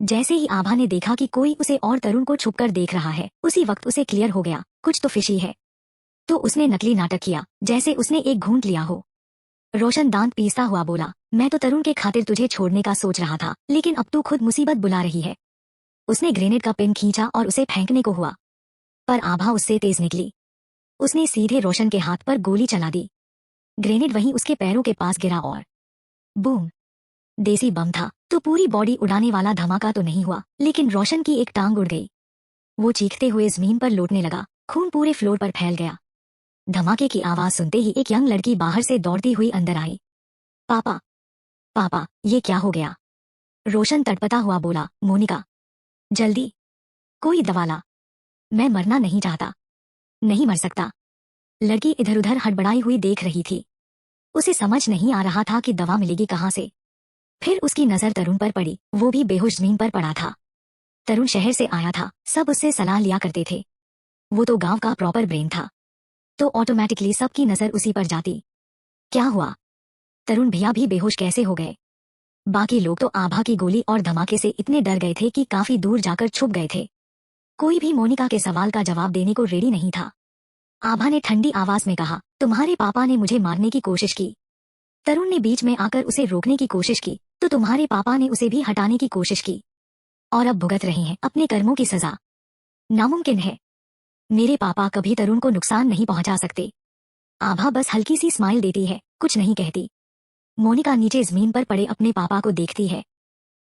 जैसे ही आभा ने देखा कि कोई उसे और तरुण को छुपकर देख रहा है, उसी वक्त उसे क्लियर हो गया कुछ तो फिशी है। तो उसने नकली नाटक किया, जैसे उसने एक घूंट लिया हो। रोशन दांत पीसता हुआ बोला, मैं तो तरुण के खातिर तुझे छोड़ने का सोच रहा था, लेकिन अब तू खुद मुसीबत बुला रही है। उसने ग्रेनेड का पिन खींचा और उसे फेंकने को हुआ, पर आभा उससे तेज निकली। उसने सीधे रोशन के हाथ पर गोली चला दी। ग्रेनेड वहीं उसके पैरों के पास गिरा और बूम। देसी बम था तो पूरी बॉडी उड़ाने वाला धमाका तो नहीं हुआ, लेकिन रोशन की एक टांग उड़ गई। वो चीखते हुए जमीन पर लौटने लगा, खून पूरे फ्लोर पर फैल गया। धमाके की आवाज सुनते ही एक यंग लड़की बाहर से दौड़ती हुई अंदर आई। पापा, पापा, ये क्या हो गया? रोशन तड़पता हुआ बोला, मोनिका, जल्दी कोई दवा ला, मैं मरना नहीं चाहता। नहीं मर सकता। लड़की इधर उधर हड़बड़ाई हुई देख रही थी। उसे समझ नहीं आ रहा था कि दवा मिलेगी कहाँ से। फिर उसकी नजर तरुण पर पड़ी, वो भी बेहोश जमीन पर पड़ा था। तरुण शहर से आया था, सब उससे सलाह लिया करते थे। वो तो गांव का प्रॉपर ब्रेन था, तो ऑटोमेटिकली सबकी नजर उसी पर जाती। क्या हुआ? तरुण भैया भी बेहोश कैसे हो गए? बाकी लोग तो आभा की गोली और धमाके से इतने डर गए थे कि काफी दूर जाकर छुप गए थे। कोई भी मोनिका के सवाल का जवाब देने को रेडी नहीं था। आभा ने ठंडी आवाज में कहा, तुम्हारे पापा ने मुझे मारने की कोशिश की। तरुण ने बीच में आकर उसे रोकने की कोशिश की, तो तुम्हारे पापा ने उसे भी हटाने की कोशिश की, और अब भुगत रहे हैं अपने कर्मों की सजा। नामुमकिन है। मेरे पापा कभी तरुण को नुकसान नहीं पहुंचा सकते। आभा बस हल्की सी स्माइल देती है, कुछ नहीं कहती। मोनिका नीचे जमीन पर पड़े अपने पापा को देखती है।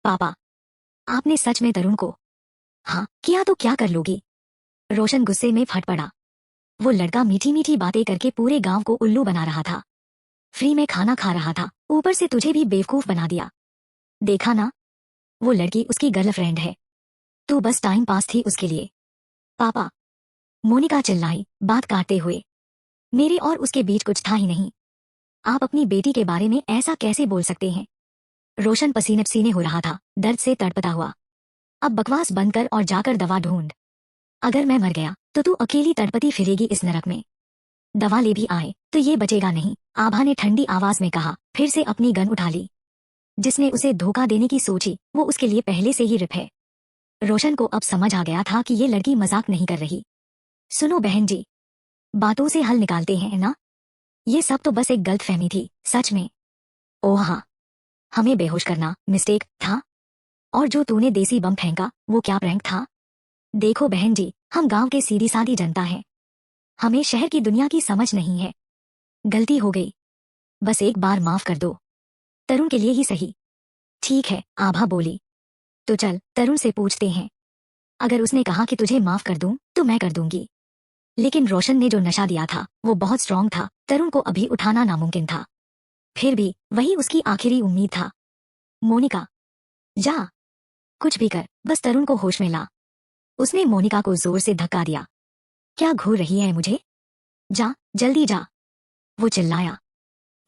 पापा, आपने सच में तरुण को? हाँ, किया तो क्या कर लोगी? रोशन गुस्से में फट पड़ा। वो लड़का मीठी मीठी बातें करके पूरे गांव को उल्लू बना रहा था, फ्री में खाना खा रहा था, ऊपर से तुझे भी बेवकूफ बना दिया। देखा ना, वो लड़की उसकी गर्लफ्रेंड है, तू बस टाइम पास थी उसके लिए। पापा, मोनिका चिल्लाई, बात काटते हुए, मेरे और उसके बीच कुछ था ही नहीं। आप अपनी बेटी के बारे में ऐसा कैसे बोल सकते हैं? रोशन पसीने पसीने हो रहा था, दर्द से तड़पता हुआ। अब बकवास बंद कर और जाकर दवा ढूंढ। अगर मैं मर गया तो तू अकेली तड़पती फिरेगी इस नरक में। दवा ले भी आए तो ये बचेगा नहीं, आभा ने ठंडी आवाज में कहा, फिर से अपनी गन उठा ली। जिसने उसे धोखा देने की सोची वो उसके लिए पहले से ही रिप है। रोशन को अब समझ आ गया था कि ये लड़की मजाक नहीं कर रही। सुनो बहन जी, बातों से हल निकालते हैं ना? ये सब तो बस एक गलतफहमी थी, सच में। ओह हाँ, हमें बेहोश करना मिस्टेक था, और जो तूने देसी बम फेंका वो क्या प्रैंक था? देखो बहन जी, हम गांव के सीधी सादी जनता हैं, हमें शहर की दुनिया की समझ नहीं है। गलती हो गई, बस एक बार माफ कर दो, तरुण के लिए ही सही। ठीक है, आभा बोली। तो चल तरुण से पूछते हैं, अगर उसने कहा कि तुझे माफ कर दूं तो मैं कर दूंगी। लेकिन रोशन ने जो नशा दिया था वो बहुत स्ट्रांग था, तरुण को अभी उठाना नामुमकिन था। फिर भी वही उसकी आखिरी उम्मीद था। मोनिका, जा, कुछ भी कर, बस तरुण को होश में ला। उसने मोनिका को जोर से धक्का दिया। क्या घूर रही है मुझे? जा, जल्दी जा, वो चिल्लाया।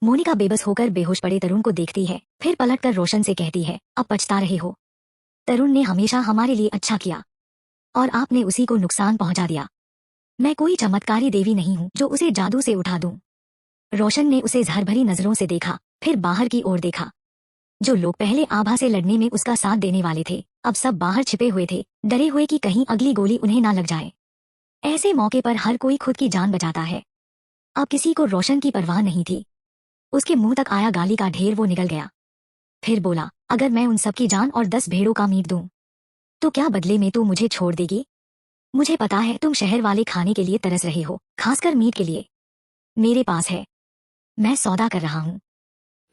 मोनिका बेबस होकर बेहोश पड़े तरुण को देखती है, फिर पलटकर रोशन से कहती है, अब पछता रहे हो। तरुण ने हमेशा हमारे लिए अच्छा किया, और आपने उसी को नुकसान पहुंचा दिया। मैं कोई चमत्कारी देवी नहीं हूं जो उसे जादू से उठा दूं। रोशन ने उसे जहर भरी नजरों से देखा, फिर बाहर की ओर देखा। जो लोग पहले आभा से लड़ने में उसका साथ देने वाले थे, अब सब बाहर छिपे हुए थे, डरे हुए कि कहीं अगली गोली उन्हें ना लग जाए। ऐसे मौके पर हर कोई खुद की जान बचाता है। अब किसी को रोशन की परवाह नहीं थी। उसके मुंह तक आया गाली का ढेर वो निगल गया। फिर बोला, अगर मैं उन सब की जान और 10 भेड़ों का मीट दूं तो क्या बदले में तू मुझे छोड़ देगी? मुझे पता है तुम शहर वाले खाने के लिए तरस रहे हो, खासकर मीट के लिए। मेरे पास है, मैं सौदा कर रहा हूँ।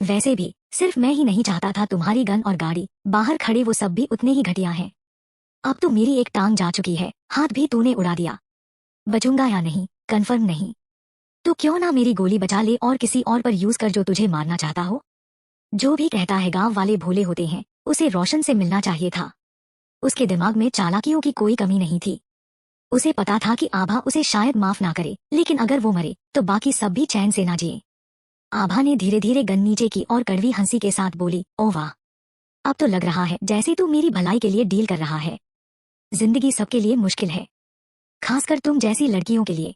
वैसे भी सिर्फ मैं ही नहीं चाहता था तुम्हारी गन और गाड़ी, बाहर खड़े वो सब भी उतने ही घटिया हैं। अब तो मेरी एक टांग जा चुकी है, हाथ भी तूने उड़ा दिया। बचूंगा या नहीं कंफर्म नहीं, तो क्यों ना मेरी गोली बचा ले और किसी और पर यूज कर जो तुझे मारना चाहता हो। जो भी कहता है गांव वाले भोले होते हैं, उसे रोशन से मिलना चाहिए था। उसके दिमाग में चालाकियों की कोई कमी नहीं थी। उसे पता था कि आभा उसे शायद माफ ना करे, लेकिन अगर वो मरे तो बाकी सब भी चैन से ना जिए। आभा ने धीरे धीरे गन नीचे की और कड़वी हंसी के साथ बोली, ओ वाह, अब तो लग रहा है जैसे तू मेरी भलाई के लिए डील कर रहा है। जिंदगी सबके लिए मुश्किल है, खासकर तुम जैसी लड़कियों के लिए।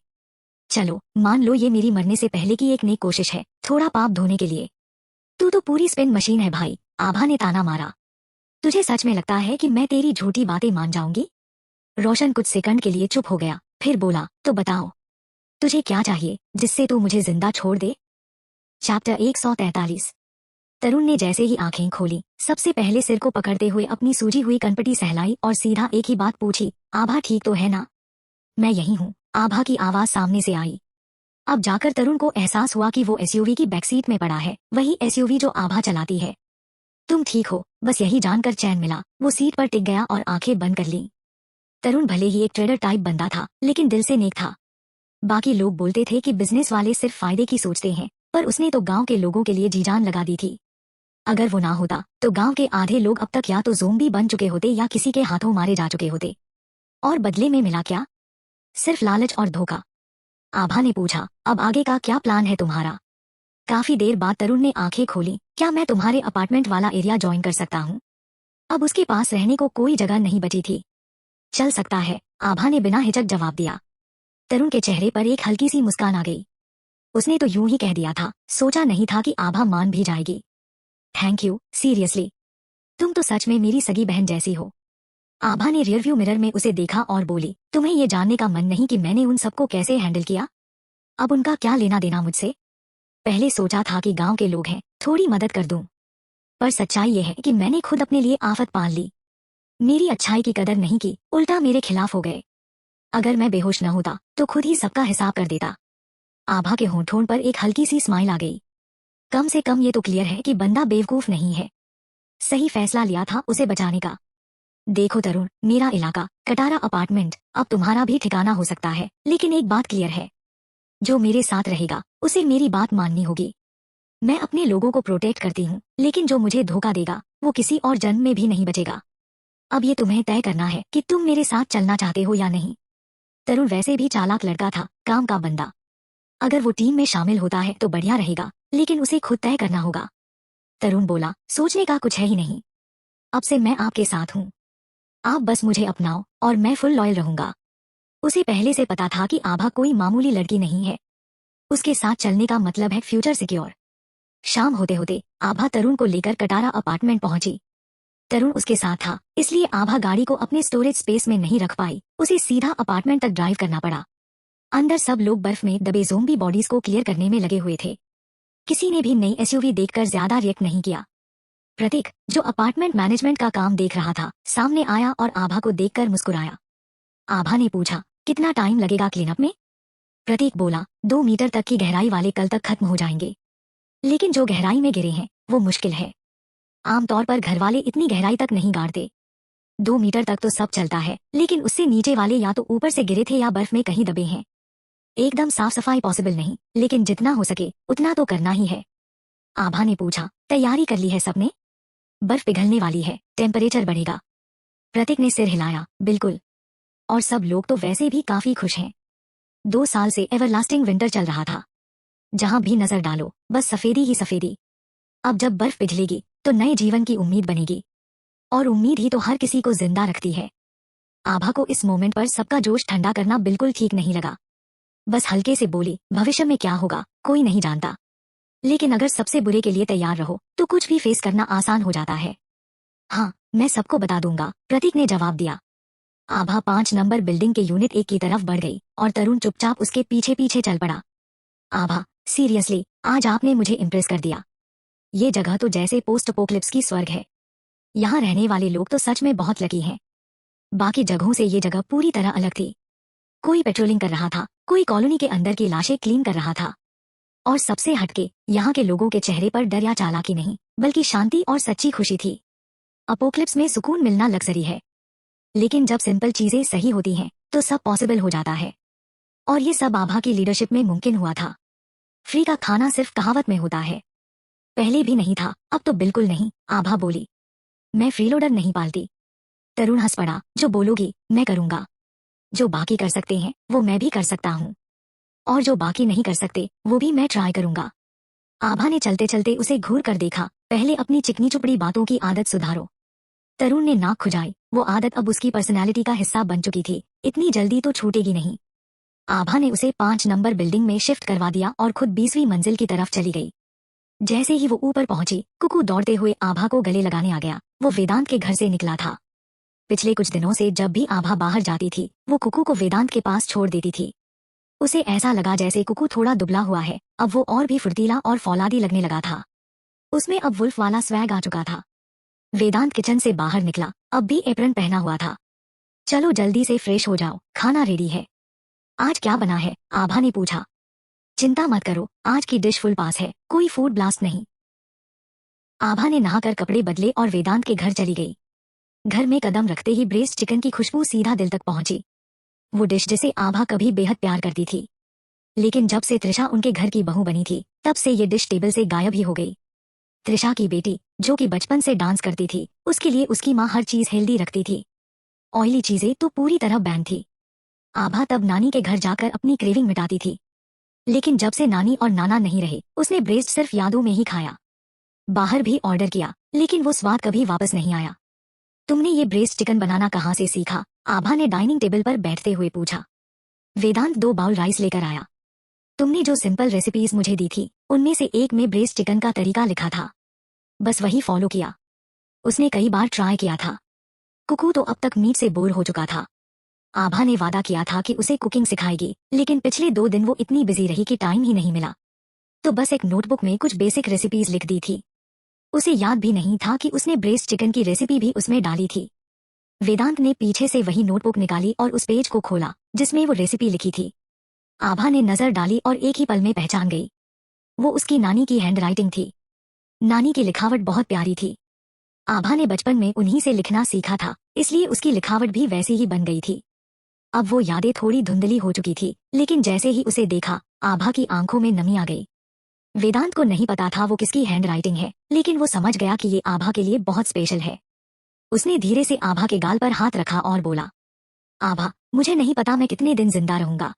चलो मान लो ये मेरी मरने से पहले की एक नेक कोशिश है, थोड़ा पाप धोने के लिए। तू तो पूरी स्पिन मशीन है भाई, आभा ने ताना मारा। तुझे सच में लगता है कि मैं तेरी झूठी बातें मान जाऊंगी? रोशन कुछ सेकंड के लिए चुप हो गया, फिर बोला, तो बताओ, तुझे क्या चाहिए जिससे तू मुझे जिंदा छोड़ दे? चैप्टर 143। तरुण ने जैसे ही आंखें खोली, सबसे पहले सिर को पकड़ते हुए अपनी सूजी हुई कनपटी सहलाई और सीधा एक ही बात पूछी, आभा ठीक तो है ना? मैं यही हूँ, आभा की आवाज सामने से आई। अब जाकर तरुण को एहसास हुआ कि वो एसयूवी की बैकसीट में पड़ा है, वही एसयूवी जो आभा चलाती है। तुम ठीक हो, बस यही जानकर चैन मिला। वो सीट पर टिक गया और आंखें बंद कर ली। तरुण भले ही एक ट्रेडर टाइप बंदा था, लेकिन दिल से नेक था। बाकी लोग बोलते थे कि बिजनेस वाले सिर्फ फायदे की सोचते हैं, पर उसने तो गांव के लोगों के लिए जी जान लगा दी थी। अगर वो ना होता तो गांव के आधे लोग अब तक या तो ज़ोंबी बन चुके होते या किसी के हाथों मारे जा चुके होते। और बदले में मिला क्या? सिर्फ लालच और धोखा। आभा ने पूछा, अब आगे का क्या प्लान है तुम्हारा? काफी देर बाद तरुण ने आंखें खोली, क्या मैं तुम्हारे अपार्टमेंट वाला एरिया ज्वाइन कर सकता हूँ? अब उसके पास रहने को कोई जगह नहीं बची थी। चल सकता है, आभा ने बिना हिचक जवाब दिया। तरुण के चेहरे पर एक हल्की सी मुस्कान आ गई। उसने तो यूं ही कह दिया था, सोचा नहीं था कि आभा मान भी जाएगी। थैंक यू, सीरियसली, तुम तो सच में मेरी सगी बहन जैसी हो। आभा ने रियरव्यू मिरर में उसे देखा और बोली, तुम्हें ये जानने का मन नहीं कि मैंने उन सबको कैसे हैंडल किया? अब उनका क्या लेना देना मुझसे? पहले सोचा था कि गांव के लोग हैं, थोड़ी मदद कर दूं, पर सच्चाई ये है कि मैंने खुद अपने लिए आफत पाल ली। मेरी अच्छाई की कदर नहीं की, उल्टा मेरे खिलाफ हो गए। अगर मैं बेहोश न होता तो खुद ही सबका हिसाब कर देता। आभा के होंठों पर एक हल्की सी स्माइल आ गई। कम से कम ये तो क्लियर है कि बंदा बेवकूफ नहीं है। सही फैसला लिया था उसे बचाने का। देखो तरुण, मेरा इलाका कटारा अपार्टमेंट अब तुम्हारा भी ठिकाना हो सकता है, लेकिन एक बात क्लियर है, जो मेरे साथ रहेगा उसे मेरी बात माननी होगी। मैं अपने लोगों को प्रोटेक्ट करती हूँ, लेकिन जो मुझे धोखा देगा वो किसी और जन्म में भी नहीं बचेगा। अब ये तुम्हें तय करना है कि तुम मेरे साथ चलना चाहते हो या नहीं। तरुण वैसे भी चालाक लड़का था, काम का बंदा। अगर वो टीम में शामिल होता है तो बढ़िया रहेगा, लेकिन उसे खुद तय करना होगा। तरुण बोला, सोचने का कुछ है ही नहीं। अब से मैं आपके साथ हूँ। आप बस मुझे अपनाओ और मैं फुल लॉयल रहूंगा। उसे पहले से पता था कि आभा कोई मामूली लड़की नहीं है। उसके साथ चलने का मतलब है फ्यूचर सिक्योर। शाम होते होते आभा तरुण को लेकर कटारा अपार्टमेंट पहुंची। तरुण उसके साथ था, इसलिए आभा गाड़ी को अपने स्टोरेज स्पेस में नहीं रख पाई। उसे सीधा अपार्टमेंट तक ड्राइव करना पड़ा। अंदर सब लोग बर्फ में दबे ज़ोंबी बॉडीज को क्लियर करने में लगे हुए थे। किसी ने भी नई एसयूवी देखकर ज्यादा रिएक्ट नहीं किया। प्रतीक, जो अपार्टमेंट मैनेजमेंट का काम देख रहा था, सामने आया और आभा को देखकर मुस्कुराया। आभा ने पूछा, कितना टाइम लगेगा क्लीनअप में? प्रतीक बोला, 2 मीटर तक की गहराई वाले कल तक खत्म हो जाएंगे, लेकिन जो गहराई में गिरे हैं वो मुश्किल है। आमतौर पर घर वाले इतनी गहराई तक नहीं गाड़ते। 2 मीटर तक तो सब चलता है, लेकिन उससे नीचे वाले या तो ऊपर से गिरे थे या बर्फ में कहीं दबे हैं। एकदम साफ सफाई पॉसिबल नहीं, लेकिन जितना हो सके उतना तो करना ही है। आभा ने पूछा, तैयारी कर ली है सबने? बर्फ पिघलने वाली है, टेम्परेचर बढ़ेगा। प्रतीक ने सिर हिलाया, बिल्कुल। और सब लोग तो वैसे भी काफी खुश हैं। 2 साल से एवरलास्टिंग विंटर चल रहा था। जहां भी नजर डालो बस सफेदी ही सफेदी। अब जब बर्फ पिघलेगी तो नए जीवन की उम्मीद बनेगी, और उम्मीद ही तो हर किसी को जिंदा रखती है। आभा को इस मोमेंट पर सबका जोश ठंडा करना बिल्कुल ठीक नहीं लगा। बस हल्के से बोली, भविष्य में क्या होगा कोई नहीं जानता, लेकिन अगर सबसे बुरे के लिए तैयार रहो तो कुछ भी फेस करना आसान हो जाता है। हाँ, मैं सबको बता दूंगा, प्रतीक ने जवाब दिया। आभा 5 नंबर बिल्डिंग के यूनिट 1 की तरफ बढ़ गई और तरुण चुपचाप उसके पीछे पीछे चल पड़ा। आभा, सीरियसली, आज आपने मुझे इम्प्रेस कर दिया। ये जगह तो जैसे पोस्ट अपोकलिप्स की स्वर्ग है। यहाँ रहने वाले लोग तो सच में बहुत लकी हैं। बाकी जगहों से ये जगह पूरी तरह अलग थी। कोई पेट्रोलिंग कर रहा था, कोई कॉलोनी के अंदर की लाशें क्लीन कर रहा था, और सबसे हटके यहाँ के लोगों के चेहरे पर डर या चालाकी नहीं, बल्कि शांति और सच्ची खुशी थी। अपोकलिप्स में सुकून मिलना लग्जरी है, लेकिन जब सिंपल चीजें सही होती हैं तो सब पॉसिबल हो जाता है। और ये सब आभा की लीडरशिप में मुमकिन हुआ था। फ्री का खाना सिर्फ कहावत में होता है, पहले भी नहीं था, अब तो बिल्कुल नहीं, आभा बोली। मैं फ्रीलोडर नहीं पालती। तरुण हंस पड़ा, जो बोलोगी मैं करूंगा। जो बाकी कर सकते हैं वो मैं भी कर सकता हूँ, और जो बाकी नहीं कर सकते वो भी मैं ट्राई करूंगा। आभा ने चलते चलते उसे घूर कर देखा, पहले अपनी चिकनी चुपड़ी बातों की आदत सुधारो। तरुण ने नाक खुजाई, वो आदत अब उसकी पर्सनैलिटी का हिस्सा बन चुकी थी, इतनी जल्दी तो छूटेगी नहीं। आभा ने उसे 5 नंबर बिल्डिंग में शिफ्ट करवा दिया और खुद 20वीं मंजिल की तरफ चली गई। जैसे ही वो ऊपर पहुंची, कुकू दौड़ते हुए आभा को गले लगाने आ गया। वो वेदांत के घर से निकला था। पिछले कुछ दिनों से जब भी आभा बाहर जाती थी वो कुकू को वेदांत के पास छोड़ देती थी। उसे ऐसा लगा जैसे कुकू थोड़ा दुबला हुआ है, अब वो और भी फुर्तीला और फौलादी लगने लगा था। उसमें अब वुल्फ वाला स्वैग आ चुका था। वेदांत किचन से बाहर निकला, अब भी एप्रन पहना हुआ था। चलो जल्दी से फ्रेश हो जाओ, खाना रेडी है। आज क्या बना है? आभा ने पूछा। चिंता मत करो, आज की डिश फुल पास है, कोई फूड ब्लास्ट नहीं। आभा ने नहाकर कपड़े बदले और वेदांत के घर चली गई। घर में कदम रखते ही ब्रेस्ट चिकन की खुशबू सीधा दिल तक पहुंची। वो डिश जिसे आभा कभी बेहद प्यार करती थी, लेकिन जब से त्रिशा उनके घर की बहू बनी थी तब से ये डिश टेबल से गायब ही हो गई। त्रिशा की बेटी, जो कि बचपन से डांस करती थी, उसके लिए उसकी माँ हर चीज हेल्दी रखती थी। ऑयली चीजें तो पूरी तरह बैन थी। आभा तब नानी के घर जाकर अपनी क्रेविंग मिटाती थी, लेकिन जब से नानी और नाना नहीं रहे उसने ब्रेस्ट सिर्फ यादों में ही खाया। बाहर भी ऑर्डर किया, लेकिन वो स्वाद कभी वापस नहीं आया। तुमने ये ब्रेस्ट चिकन बनाना कहाँ से सीखा? आभा ने डाइनिंग टेबल पर बैठते हुए पूछा। वेदांत 2 बाउल राइस लेकर आया। तुमने जो सिंपल रेसिपीज मुझे दी थी उनमें से एक में ब्रेस्ट चिकन का तरीका लिखा था, बस वही फॉलो किया। उसने कई बार ट्राई किया था। कुकू तो अब तक मीट से बोर हो चुका था। आभा ने वादा किया था कि उसे कुकिंग सिखाएगी, लेकिन पिछले 2 दिन वो इतनी बिजी रही कि टाइम ही नहीं मिला। तो बस एक नोटबुक में कुछ बेसिक रेसिपीज लिख दी थी। उसे याद भी नहीं था कि उसने ब्रेस्ट चिकन की रेसिपी भी उसमें डाली थी। वेदांत ने पीछे से वही नोटबुक निकाली और उस पेज को खोला जिसमें वो रेसिपी लिखी थी। आभा ने नजर डाली और एक ही पल में पहचान गई। वो उसकी नानी की हैंडराइटिंग थी। नानी की लिखावट बहुत प्यारी थी। आभा ने बचपन में उन्हीं से लिखना सीखा था, इसलिए उसकी लिखावट भी वैसी ही बन गई थी। अब वो यादें थोड़ी धुंधली हो चुकी थी, लेकिन जैसे ही उसे देखा आभा की आंखों में नमी आ गई। वेदांत को नहीं पता था वो किसकी हैंडराइटिंग है, लेकिन वो समझ गया कि ये आभा के लिए बहुत स्पेशल है। उसने धीरे से आभा के गाल पर हाथ रखा और बोला, आभा, मुझे नहीं पता मैं कितने दिन जिंदा रहूंगा,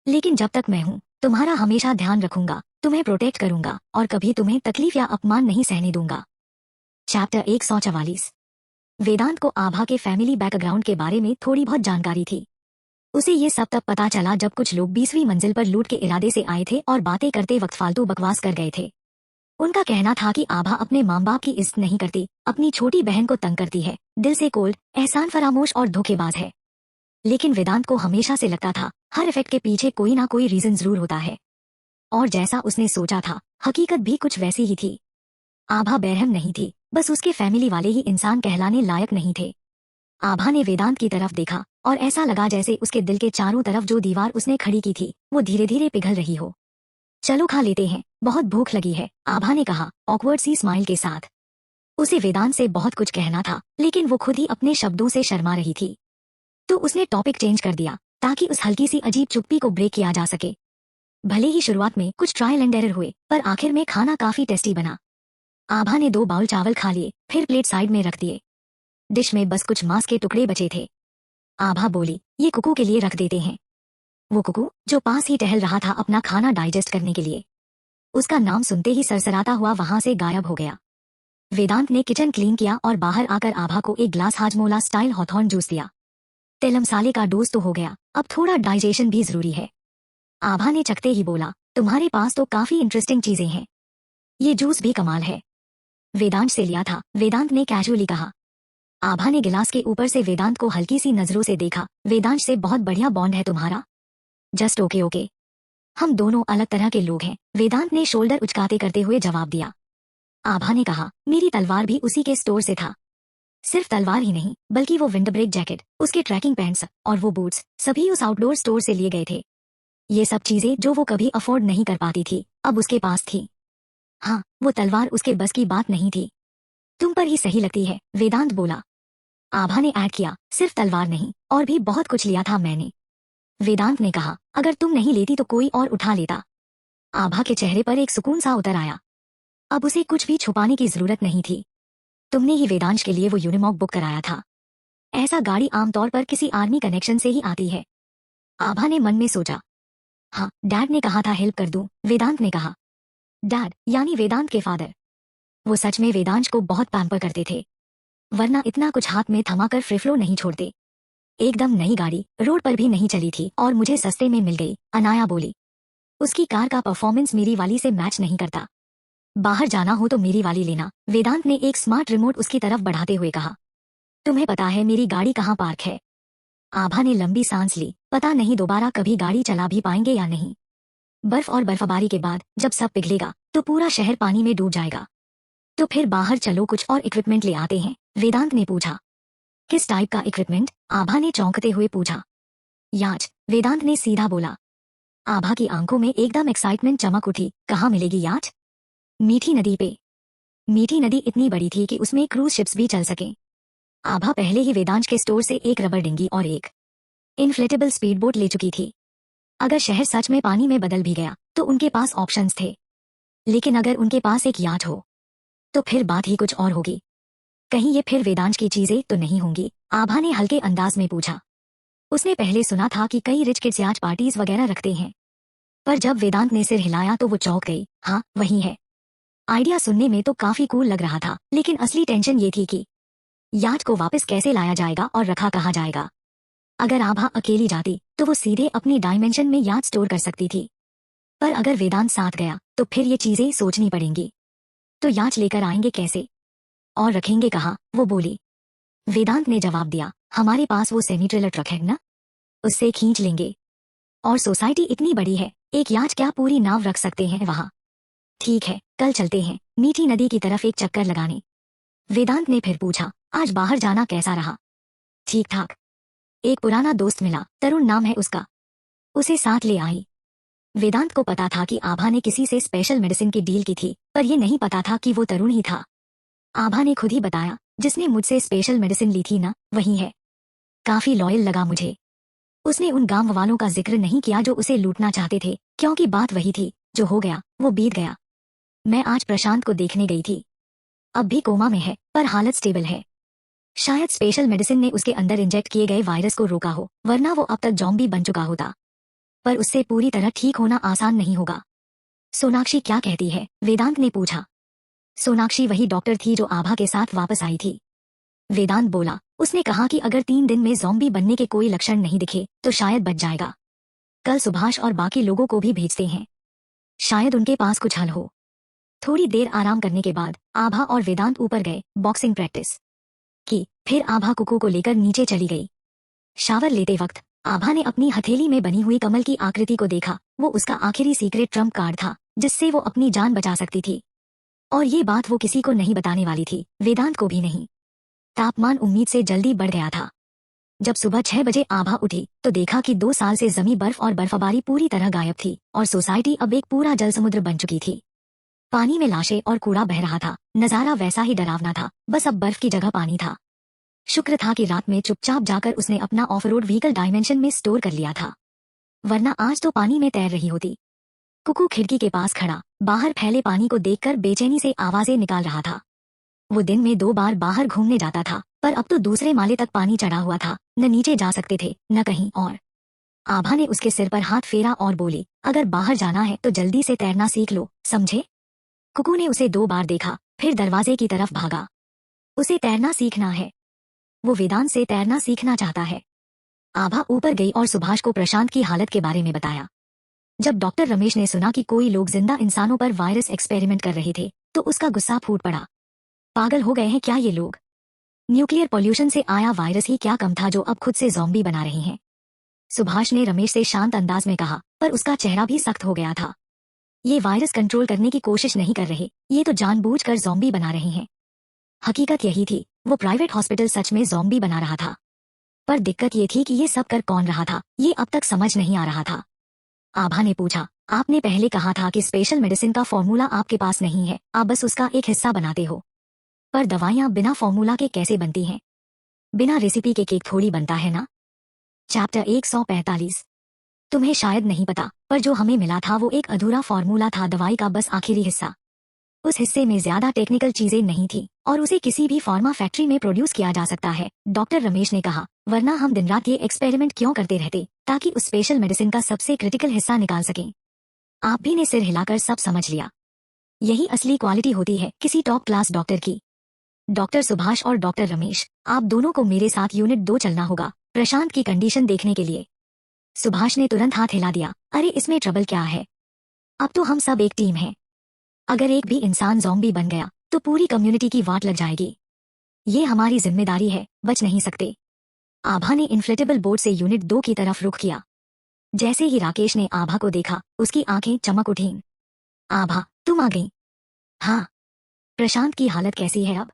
लेकिन जब तक मैं हूँ तुम्हारा हमेशा ध्यान रखूंगा, तुम्हें प्रोटेक्ट करूंगा और कभी तुम्हें तकलीफ या अपमान नहीं सहने दूंगा। चैप्टर 144। वेदांत को आभा के फैमिली बैकग्राउंड के बारे में थोड़ी बहुत जानकारी थी। उसे ये सब तब पता चला जब कुछ लोग 20वीं मंजिल पर लूट के इरादे से आए थे और बातें करते वक्त फालतू बकवास कर गए थे। उनका कहना था कि आभा अपने माँ बाप की इज्जत नहीं करती, अपनी छोटी बहन को तंग करती है, दिल से कोल्ड, एहसान फरामोश और धोखेबाज है। लेकिन वेदांत को हमेशा से लगता था हर इफेक्ट के पीछे कोई ना कोई रीजन जरूर होता है। और जैसा उसने सोचा था हकीकत भी कुछ वैसी ही थी। आभा बेरहम नहीं थी, बस उसके फैमिली वाले ही इंसान कहलाने लायक नहीं थे। आभा ने वेदांत की तरफ देखा और ऐसा लगा जैसे उसके दिल के चारों तरफ जो दीवार उसने खड़ी की थी वो धीरे धीरे पिघल रही हो। चलो खा लेते हैं, बहुत भूख लगी है, आभा ने कहा ऑकवर्ड सी स्माइल के साथ। उसे वेदांत से बहुत कुछ कहना था, लेकिन वो खुद ही अपने शब्दों से शर्मा रही थी। तो उसने टॉपिक चेंज कर दिया ताकि उस हल्की सी अजीब चुप्पी को ब्रेक किया जा सके। भले ही शुरुआत में कुछ ट्रायल एंड एरर हुए, पर आखिर में खाना काफी टेस्टी बना। आभा ने 2 बाउल चावल खा लिए, फिर प्लेट साइड में रख दिए। डिश में बस कुछ मांस के टुकड़े बचे थे। आभा बोली, ये कुकू के लिए रख देते हैं। वो कुकू जो पास ही टहल रहा था अपना खाना डाइजेस्ट करने के लिए। उसका नाम सुनते ही सरसराता हुआ वहां से गायब हो गया। वेदांत ने किचन क्लीन किया और बाहर आकर आभा को एक glass Hajmola style Hawthorne juice दिया। तेल मसाले का डोज तो हो गया, अब थोड़ा डाइजेशन भी जरूरी है। आभा ने चखते ही बोला, तुम्हारे पास तो काफी इंटरेस्टिंग चीजें हैं। ये जूस भी कमाल है। वेदांत से लिया था, वेदांत ने कैजुअली कहा। आभा ने गिलास के ऊपर से वेदांत को हल्की सी नजरों से देखा। वेदांत से बहुत बढ़िया बॉन्ड है तुम्हारा। Just okay okay. हम दोनों अलग तरह के लोग हैं, वेदांत ने शोल्डर उचकाते करते हुए जवाब दिया। आभा ने कहा, मेरी तलवार भी उसी के स्टोर से था। सिर्फ तलवार ही नहीं, बल्कि वो विंडब्रेक जैकेट, उसके ट्रैकिंग पैंट्स और वो बूट्स सभी उस आउटडोर स्टोर से लिए गए थे। ये सब चीजें जो वो कभी अफोर्ड नहीं कर पाती थी अब उसके पास थी। हाँ, वो तलवार उसके बस की बात नहीं थी। तुम पर ही सही लगती है, वेदांत बोला। आभा ने ऐड किया, सिर्फ तलवार नहीं, और भी बहुत कुछ लिया था मैंने। वेदांत ने कहा, अगर तुम नहीं लेती तो कोई और उठा लेता। आभा के चेहरे पर एक सुकून सा उतर आया। अब उसे कुछ भी छुपाने की जरूरत नहीं थी। तुमने ही वेदांश के लिए वो यूनिमॉक बुक कराया था। ऐसा गाड़ी आमतौर पर किसी आर्मी कनेक्शन से ही आती है। आभा ने मन में सोचा। हाँ, डैड ने कहा था हेल्प कर दूं, वेदांत ने कहा। डैड यानी वेदांत के फादर। वो सच में वेदांश को बहुत पैम्पर करते थे, वरना इतना कुछ हाथ में थमाकर फ्रिफ्लो नहीं छोड़ते। एकदम नई गाड़ी, रोड पर भी नहीं चली थी और मुझे सस्ते में मिल गई, अनाया बोली। उसकी कार का परफॉर्मेंस मेरी वाली से मैच नहीं करता। बाहर जाना हो तो मेरी वाली लेना, वेदांत ने एक स्मार्ट रिमोट उसकी तरफ बढ़ाते हुए कहा। तुम्हें पता है मेरी गाड़ी कहाँ पार्क है? आभा ने लंबी सांस ली। पता नहीं दोबारा कभी गाड़ी चला भी पाएंगे या नहीं। बर्फ और बर्फबारी के बाद जब सब पिघलेगा तो पूरा शहर पानी में डूब जाएगा। तो फिर बाहर चलो, कुछ और इक्विपमेंट ले आते हैं, वेदांत ने पूछा। किस टाइप का इक्विपमेंट? आभा ने चौंकते हुए पूछा। याच, वेदांत ने सीधा बोला। आभा की आंखों में एकदम एक्साइटमेंट चमक उठी। कहाँ मिलेगी याच? मीठी नदी पे। मीठी नदी इतनी बड़ी थी कि उसमें क्रूज शिप्स भी चल सके। आभा पहले ही वेदांश के स्टोर से एक रबर डिंगी और एक इन्फ्लेटेबल स्पीड बोट ले चुकी थी। अगर शहर सच में पानी में बदल भी गया तो उनके पास ऑप्शंस थे, लेकिन अगर उनके पास एक याच हो तो फिर बात ही कुछ और होगी। कहीं ये फिर वेदांश की चीजें तो नहीं होंगी? आभा ने हल्के अंदाज में पूछा। उसने पहले सुना था कि कई रिच किड्स याच पार्टीज वगैरह रखते हैं, पर जब वेदांत ने सिर हिलाया तो वो चौंक गई। हाँ वही है। आइडिया सुनने में तो काफी कूल लग रहा था, लेकिन असली टेंशन ये थी कि याच को वापस कैसे लाया जाएगा और रखा कहाँ जाएगा। अगर आभा अकेली जाती तो वो सीधे अपनी डायमेंशन में याच स्टोर कर सकती थी, पर अगर वेदांत साथ गया तो फिर ये चीजें सोचनी पड़ेंगी। तो याच लेकर आएंगे कैसे और रखेंगे कहाँ? वो बोली। वेदांत ने जवाब दिया, हमारे पास वो सेमी ट्रेलर ट्रक है ना, उससे खींच लेंगे। और सोसाइटी इतनी बड़ी है, एक याच क्या पूरी नाव रख सकते हैं वहाँ। ठीक है, कल चलते हैं मीठी नदी की तरफ एक चक्कर लगाने। वेदांत ने फिर पूछा, आज बाहर जाना कैसा रहा? ठीक ठाक। एक पुराना दोस्त मिला, तरुण नाम है उसका, उसे साथ ले आई। वेदांत को पता था कि आभा ने किसी से स्पेशल मेडिसिन की डील की थी, पर यह नहीं पता था कि वो तरुण ही था। आभा ने खुद ही बताया, जिसने मुझसे स्पेशल मेडिसिन ली थी ना, वही है। काफी लॉयल लगा मुझे। उसने उन गांव वालों का जिक्र नहीं किया जो उसे लूटना चाहते थे, क्योंकि बात वही थी, जो हो गया वो बीत गया। मैं आज प्रशांत को देखने गई थी, अब भी कोमा में है पर हालत स्टेबल है। शायद स्पेशल मेडिसिन ने उसके अंदर इंजेक्ट किए गए वायरस को रोका हो, वरना वो अब तक जॉम्बी बन चुका होता। पर उससे पूरी तरह ठीक होना आसान नहीं होगा। सोनाक्षी क्या कहती है? वेदांत ने पूछा। सोनाक्षी वही डॉक्टर थी जो आभा के साथ वापस आई थी, वेदांत बोला। उसने कहा कि अगर 3 दिन में जॉम्बी बनने के कोई लक्षण नहीं दिखे तो शायद बच जाएगा। कल सुभाष और बाकी लोगों को भी भेजते हैं, शायद उनके पास कुछ हल हो। थोड़ी देर आराम करने के बाद आभा और वेदांत ऊपर गए, बॉक्सिंग प्रैक्टिस की। फिर आभा कुकू को लेकर नीचे चली गई। शावर लेते वक्त आभा ने अपनी हथेली में बनी हुई कमल की आकृति को देखा। वो उसका आखिरी सीक्रेट ट्रम्प कार्ड था, जिससे वो अपनी जान बचा सकती थी। और ये बात वो किसी को नहीं बताने वाली थी, वेदांत को भी नहीं। तापमान उम्मीद से जल्दी बढ़ गया था। जब सुबह 6 बजे आभा उठी तो देखा कि 2 साल से जमी बर्फ और बर्फबारी पूरी तरह गायब थी और सोसाइटी अब एक पूरा जल समुद्र बन चुकी थी। पानी में लाशें और कूड़ा बह रहा था। नजारा वैसा ही डरावना था, बस अब बर्फ की जगह पानी था। शुक्र था कि रात में चुपचाप जाकर उसने अपना ऑफ रोड व्हीकल डायमेंशन में स्टोर कर लिया था, वरना आज तो पानी में तैर रही होती। कुकू खिड़की के पास खड़ा बाहर फैले पानी को देखकर बेचैनी से आवाजें निकाल रहा था। वो दिन में 2 बार बाहर घूमने जाता था, पर अब तो दूसरे माले तक पानी चढ़ा हुआ था, न नीचे जा सकते थे न कहीं और। आभा ने उसके सिर पर हाथ फेरा और बोली, अगर बाहर जाना है तो जल्दी से तैरना सीख लो, समझे? कुकू ने उसे 2 बार देखा, फिर दरवाजे की तरफ भागा। उसे तैरना सीखना है, वो वेदांत से तैरना सीखना चाहता है। आभा ऊपर गई और सुभाष को प्रशांत की हालत के बारे में बताया। जब डॉक्टर रमेश ने सुना कि कोई लोग जिंदा इंसानों पर वायरस एक्सपेरिमेंट कर रहे थे तो उसका गुस्सा फूट पड़ा। पागल हो गए हैं क्या ये लोग? न्यूक्लियर पॉल्यूशन से आया वायरस ही क्या कम था जो अब खुद से ज़ॉम्बी बना रहे हैं। सुभाष ने रमेश से शांत अंदाज में कहा, पर उसका चेहरा भी सख्त हो गया था। ये वायरस कंट्रोल करने की कोशिश नहीं कर रहे, ये तो जानबूझकर ज़ॉम्बी बना रहे हैं। हकीकत यही थी, वो प्राइवेट हॉस्पिटल सच में ज़ॉम्बी बना रहा था। पर दिक्कत ये थी कि ये सब कर कौन रहा था, ये अब तक समझ नहीं आ रहा था। आभा ने पूछा, आपने पहले कहा था कि स्पेशल मेडिसिन का फॉर्मूला आपके पास नहीं है, आप बस उसका एक हिस्सा बनाते हो। पर दवाइयाँ बिना फॉर्मूला के कैसे बनती हैं? बिना रेसिपी के केक थोड़ी बनता है ना। चैप्टर 145। तुम्हें शायद नहीं पता, पर जो हमें मिला था वो एक अधूरा फॉर्मूला था, दवाई का बस आखिरी हिस्सा। उस हिस्से में ज्यादा टेक्निकल चीजें नहीं थी और उसे किसी भी फार्मा फैक्ट्री में प्रोड्यूस किया जा सकता है, डॉक्टर रमेश ने कहा। वरना हम दिन रात ये एक्सपेरिमेंट क्यों करते रहते, ताकि उस स्पेशल मेडिसिन का सबसे क्रिटिकल हिस्सा निकाल सकें। आप भी ने सिर हिलाकर सब समझ लिया। यही असली क्वालिटी होती है किसी टॉप क्लास डॉक्टर की। डॉक्टर सुभाष और डॉक्टर रमेश, आप दोनों को मेरे साथ यूनिट 2 चलना होगा, प्रशांत की कंडीशन देखने के लिए। सुभाष ने तुरंत हाथ हिला दिया, अरे इसमें ट्रबल क्या है, अब तो हम सब एक टीम हैं। अगर एक भी इंसान ज़ॉम्बी बन गया तो पूरी कम्युनिटी की वाट लग जाएगी। ये हमारी जिम्मेदारी है, बच नहीं सकते। आभा ने इन्फ्लेटेबल बोट से यूनिट 2 की तरफ रुख किया। जैसे ही राकेश ने आभा को देखा, उसकी आंखें चमक उठीं। आभा, तुम आ गई? हाँ। प्रशांत की हालत कैसी है अब?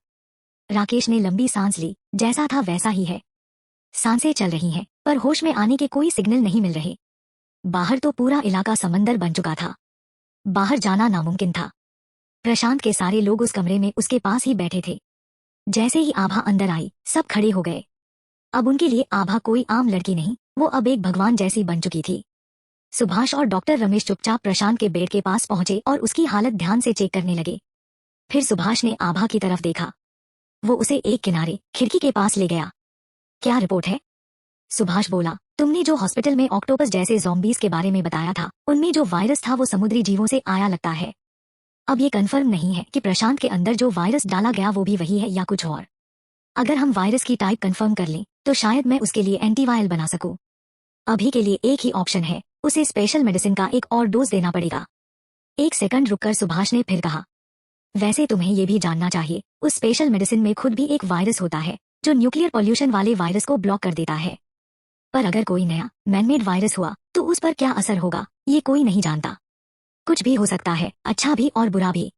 राकेश ने लंबी सांस ली। जैसा था वैसा ही है। सांसें चल रही हैं, पर होश में आने के कोई सिग्नल नहीं मिल रहे। बाहर तो पूरा इलाका समंदर बन चुका था। बाहर जाना नामुमकिन था। प्रशांत के सारे लोग उस कमरे में उसके पास ही बैठे थे। जैसे ही आभा अंदर आई, सब खड़े हो गए। अब उनके लिए आभा कोई आम लड़की नहीं, वो अब एक भगवान जैसी बन चुकी थी। सुभाष और डॉक्टर रमेश चुपचाप प्रशांत के बेड के पास पहुंचे और उसकी हालत ध्यान से चेक करने लगे। फिर सुभाष ने आभा की तरफ देखा। वो उसे एक किनारे खिड़की के पास ले गया। क्या रिपोर्ट है? सुभाष बोला, तुमने जो हॉस्पिटल में ऑक्टोपस जैसे ज़ॉम्बीज के बारे में बताया था, उनमें जो वायरस था वो समुद्री जीवों से आया लगता है। अब ये कंफर्म नहीं है कि प्रशांत के अंदर जो वायरस डाला गया वो भी वही है या कुछ और। अगर हम वायरस की टाइप कंफर्म कर लें तो शायद मैं उसके लिए एंटीवायरल बना सकूं। अभी के लिए एक ही ऑप्शन है, उसे स्पेशल मेडिसिन का एक और डोज देना पड़ेगा। एक सेकंड रुककर सुभाष ने फिर कहा, वैसे तुम्हें ये भी जानना चाहिए, उस स्पेशल मेडिसिन में खुद भी एक वायरस होता है जो न्यूक्लियर पॉल्यूशन वाले वायरस को ब्लॉक कर देता है। पर अगर कोई नया मैनमेड वायरस हुआ तो उस पर क्या असर होगा, ये कोई नहीं जानता। कुछ भी हो सकता है, अच्छा भी और बुरा भी।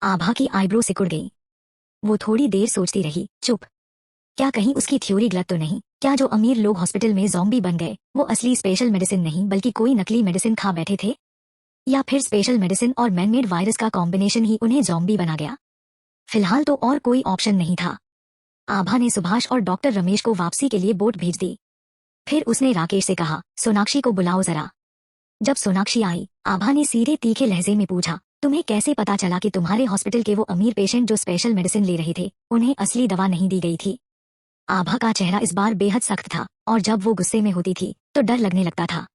आभा की आईब्रो सिकुड़ गई। वो थोड़ी देर सोचती रही, चुप। क्या कहीं उसकी थ्योरी गलत तो नहीं? क्या जो अमीर लोग हॉस्पिटल में ज़ॉम्बी बन गए वो असली स्पेशल मेडिसिन नहीं बल्कि कोई नकली मेडिसिन खा बैठे थे? या फिर स्पेशल मेडिसिन और मैनमेड वायरस का कॉम्बिनेशन ही उन्हें ज़ॉम्बी बना गया? फिलहाल तो और कोई ऑप्शन नहीं था। आभा ने सुभाष और डॉक्टर रमेश को वापसी के लिए बोट भेज दी। फिर उसने राकेश से कहा, सोनाक्षी को बुलाओ जरा। जब सोनाक्षी आई, आभा ने सीधे तीखे लहजे में पूछा, तुम्हें कैसे पता चला कि तुम्हारे हॉस्पिटल के वो अमीर पेशेंट जो स्पेशल मेडिसिन ले रहे थे उन्हें असली दवा नहीं दी गई थी? आभा का चेहरा इस बार बेहद सख्त था और जब वो गुस्से में होती थी तो डर लगने लगता था।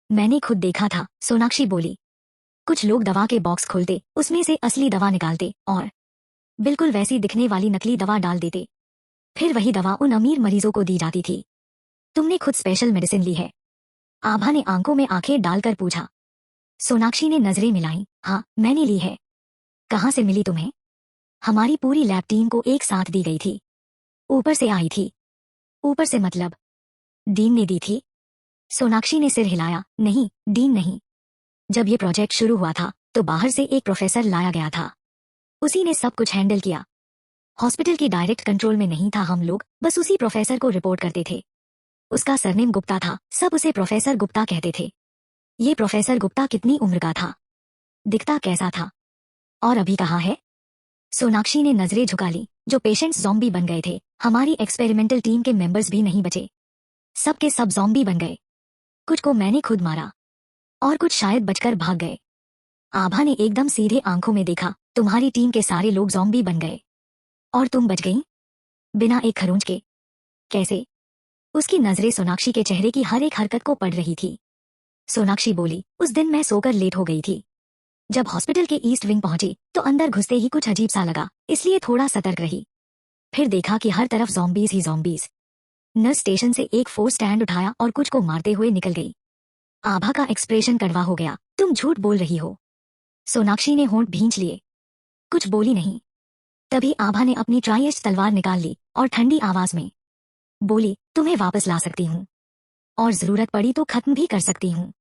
मैंने खुद देखा था, सोनाक्षी बोली। कुछ लोग दवा के बॉक्स खोलते, उसमें से असली दवा निकालते और बिल्कुल वैसी दिखने वाली नकली दवा डाल देते। फिर वही दवा उन अमीर मरीजों को दी जाती थी। तुमने खुद स्पेशल मेडिसिन ली है? आभा ने आंखों में आंखें डालकर पूछा। सोनाक्षी ने नजरें मिलाई। हाँ, मैंने ली है। कहाँ से मिली तुम्हें? हमारी पूरी लैब टीम को एक साथ दी गई थी। ऊपर से आई थी। ऊपर से मतलब? डीन ने दी थी? सोनाक्षी ने सिर हिलाया। नहीं, डीन नहीं। जब ये प्रोजेक्ट शुरू हुआ था तो बाहर से एक प्रोफेसर लाया गया था। उसी ने सब कुछ हैंडल किया। हॉस्पिटल की डायरेक्ट कंट्रोल में नहीं था हम लोग, बस उसी प्रोफेसर को रिपोर्ट करते थे। उसका सरनेम गुप्ता था, सब उसे प्रोफेसर गुप्ता कहते थे। ये प्रोफेसर गुप्ता कितनी उम्र का था? दिखता कैसा था? और अभी कहाँ है? सोनाक्षी ने नजरें झुका ली। जो पेशेंट्स ज़ॉम्बी बन गए थे, हमारी एक्सपेरिमेंटल टीम के मेंबर्स भी नहीं बचे। सब के सब ज़ॉम्बी बन गए। कुछ को मैंने खुद मारा और कुछ शायद बचकर भाग गए। आभा ने एकदम सीधे आंखों में देखा। तुम्हारी टीम के सारे लोग ज़ॉम्बी बन गए और तुम बच गई? बिना एक खरोंच के? कैसे? उसकी नजरें सोनाक्षी के चेहरे की हर एक हरकत को पढ़ रही थी। सोनाक्षी बोली, उस दिन मैं सोकर लेट हो गई थी। जब हॉस्पिटल के ईस्ट विंग पहुंची तो अंदर घुसते ही कुछ अजीब सा लगा, इसलिए थोड़ा सतर्क रही। फिर देखा कि हर तरफ ज़ॉम्बीज ही ज़ॉम्बीज। नर्स स्टेशन से एक फोर्स स्टैंड उठाया और कुछ को मारते हुए निकल गई। आभा का एक्सप्रेशन कड़वा हो गया। तुम झूठ बोल रही हो। सोनाक्षी ने होंठ भींच लिए। कुछ बोली नहीं। तभी आभा ने अपनी ट्राई-एज तलवार निकाल ली और ठंडी आवाज में बोली, तुम्हें वापस ला सकती हूँ और जरूरत पड़ी तो खत्म भी कर सकती हूँ।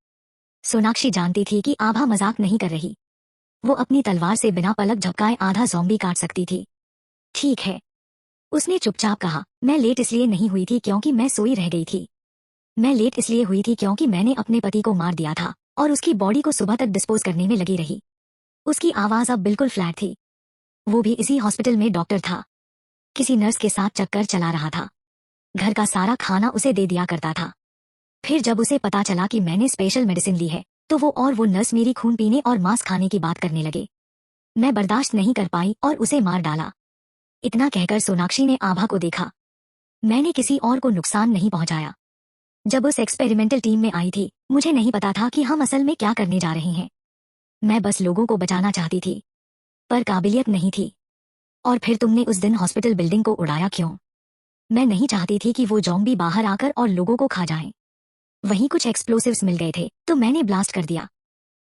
सोनाक्षी जानती थी कि आभा मजाक नहीं कर रही। वो अपनी तलवार से बिना पलक झपकाए आधा ज़ॉम्बी काट सकती थी। ठीक है, उसने चुपचाप कहा। मैं लेट इसलिए नहीं हुई थी क्योंकि मैं सोई रह गई थी। मैं लेट इसलिए हुई थी क्योंकि मैंने अपने पति को मार दिया था और उसकी बॉडी को सुबह तक डिस्पोज करने में लगी रही। उसकी आवाज अब बिल्कुल फ्लैट थी। वो भी इसी हॉस्पिटल में डॉक्टर था। किसी नर्स के साथ चक्कर चला रहा था। घर का सारा खाना उसे दे दिया करता था। फिर जब उसे पता चला कि मैंने स्पेशल मेडिसिन ली है तो वो नर्स मेरी खून पीने और मांस खाने की बात करने लगे। मैं बर्दाश्त नहीं कर पाई और उसे मार डाला। इतना कहकर सोनाक्षी ने आभा को देखा। मैंने किसी और को नुकसान नहीं पहुंचाया। जब उस एक्सपेरिमेंटल टीम में आई थी मुझे नहीं पता था कि हम असल में क्या करने जा रहे हैं। मैं बस लोगों को बचाना चाहती थी, पर काबिलियत नहीं थी। और फिर तुमने उस दिन हॉस्पिटल बिल्डिंग को उड़ाया क्यों? मैं नहीं चाहती थी कि वो ज़ॉम्बी बाहर आकर और लोगों को खा जाएं। वहीं कुछ एक्सप्लोसिव्स मिल गए थे तो मैंने ब्लास्ट कर दिया।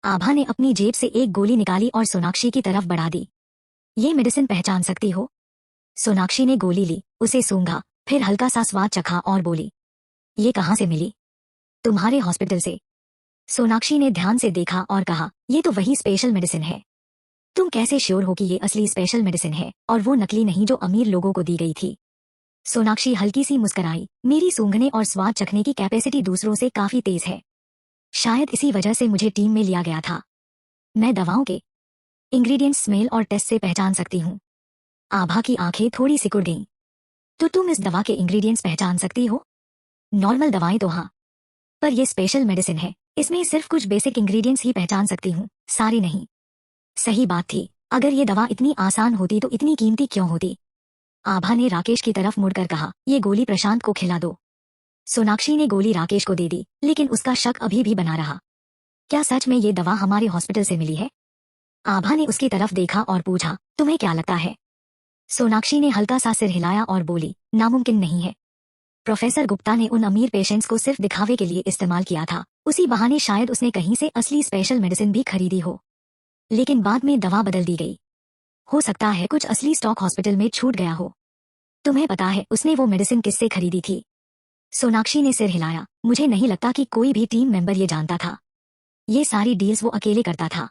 आभा ने अपनी जेब से एक गोली निकाली और सोनाक्षी की तरफ बढ़ा दी। ये मेडिसिन पहचान सकती हो? सोनाक्षी ने गोली ली, उसे सूंघा, फिर हल्का सा स्वाद चखा और बोली, ये कहाँ से मिली? तुम्हारे हॉस्पिटल से। सोनाक्षी ने ध्यान से देखा और कहा, ये तो वही स्पेशल मेडिसिन है। तुम कैसे श्योर हो कि ये असली स्पेशल मेडिसिन है और वो नकली नहीं जो अमीर लोगों को दी गई थी? सोनाक्षी हल्की सी मुस्कुराई, मेरी सूंघने और स्वाद चखने की कैपेसिटी दूसरों से काफी तेज है। शायद इसी वजह से मुझे टीम में लिया गया था। मैं दवाओं के इंग्रेडिएंट्स स्मेल और टेस्ट से पहचान सकती हूँ। आभा की आंखें थोड़ी सिकुड़ गईं। तो तुम इस दवा के इंग्रेडिएंट्स पहचान सकती हो? नॉर्मल दवाएं तो हाँ, पर ये स्पेशल मेडिसिन है, इसमें सिर्फ कुछ बेसिक इंग्रेडिएंट्स ही पहचान सकती हूँ, सारे नहीं। सही बात थी, अगर ये दवा इतनी आसान होती तो इतनी कीमती क्यों होती? आभा ने राकेश की तरफ मुड़कर कहा, ये गोली प्रशांत को खिला दो। सोनाक्षी ने गोली राकेश को दे दी, लेकिन उसका शक अभी भी बना रहा। क्या सच में ये दवा हमारे हॉस्पिटल से मिली है? आभा ने उसकी तरफ देखा और पूछा, तुम्हें क्या लगता है? सोनाक्षी ने हल्का सा सिर हिलाया और बोली, नामुमकिन नहीं है। प्रोफेसर गुप्ता ने उन अमीर पेशेंट्स को सिर्फ दिखावे के लिए इस्तेमाल किया था, उसी बहाने शायद उसने कहीं से असली स्पेशल मेडिसिन भी खरीदी हो। लेकिन बाद में दवा बदल दी गई। हो सकता है कुछ असली स्टॉक हॉस्पिटल में छूट गया हो। तुम्हें पता है उसने वो मेडिसिन किससे खरीदी थी? सोनाक्षी ने सिर हिलाया, मुझे नहीं लगता कि कोई भी टीम मेंबर ये जानता था। ये सारी डील्स वो अकेले करता था।